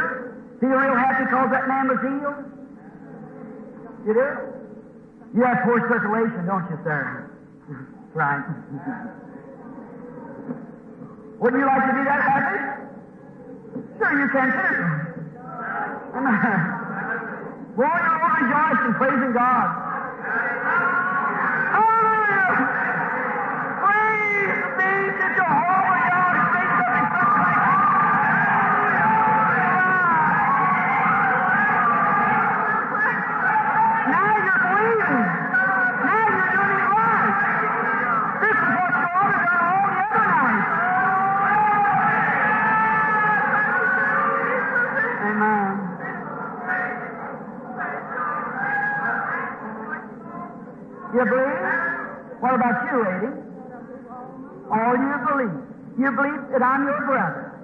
Feel real happy because that man was healed? You do? You have poor circulation, don't you, sir? Right. Wouldn't you like to do that, happy? Sure, you can too. Well, you're all rejoicing, praising God. Hallelujah! Praise be to Jehovah God. Say something like now you're believing. Now you're doing it right. This is what you ought to do all the other nights. Amen. You believe? What about you, lady? All you believe. You believe that I'm your brother.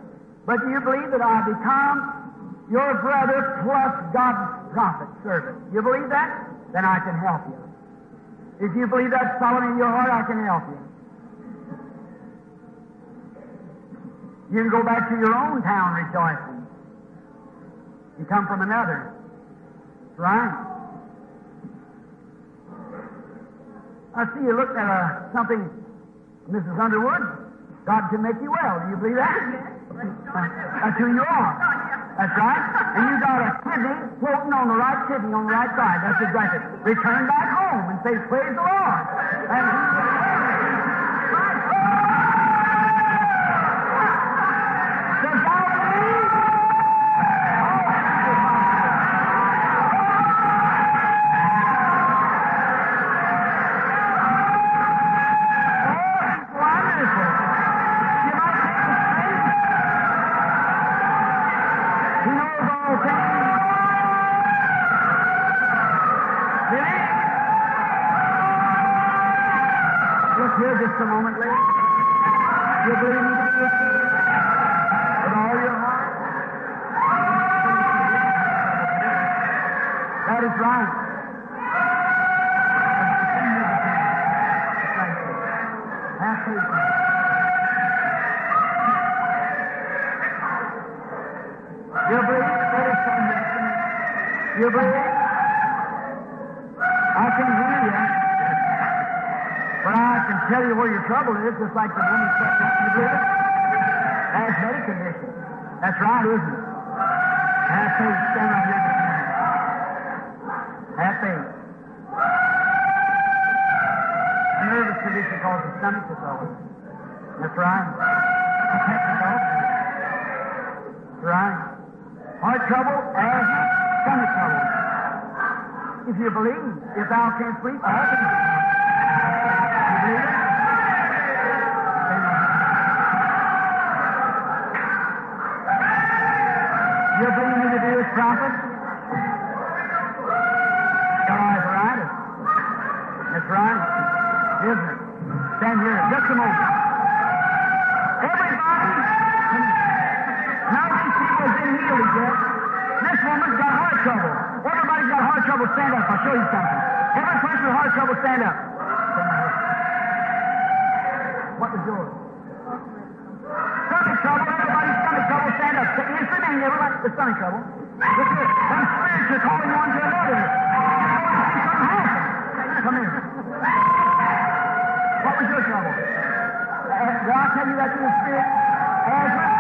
But you believe that I become your brother plus God's prophet, servant. You believe that? Then I can help you. If you believe that's solid in your heart, I can help you. You can go back to your own town rejoicing. You come from another. Right? I see you looked at something, Mrs. Underwood. God can make you well. Do you believe that? That's who you are. That's right. And you got a kidney floating on the right kidney on the right side. That's exactly it. Return back home and say, praise the Lord. And does God believe? Just a moment later. You believe me to be with you with all your heart? That is right. Have faith. You believe? That is something. You believe? I can hear you. But I can tell you where your trouble is, just like the woman said. You believe it? Asthmatic condition. That's right, isn't it? Have faith. Stand right here. Have faith. A nervous condition called the stomach disorder. That's right. That's right. Heart trouble, asthma, stomach trouble. If you believe, if thou canst breathe, all things. John. Isn't it? Stand here just a moment. Everybody, none of these people has been healed yet. This woman's got heart trouble. Everybody's got heart trouble. Stand up. I'll show you something. Every person with heart trouble, stand up. What was yours? Stomach trouble. Everybody's stomach trouble. Stand up. Yes, remain. Everybody with stomach trouble. Look here. Them spirits are calling one to another. Something happened. Come here. What was your trouble? Did I tell you that's in the spirit? Asthma?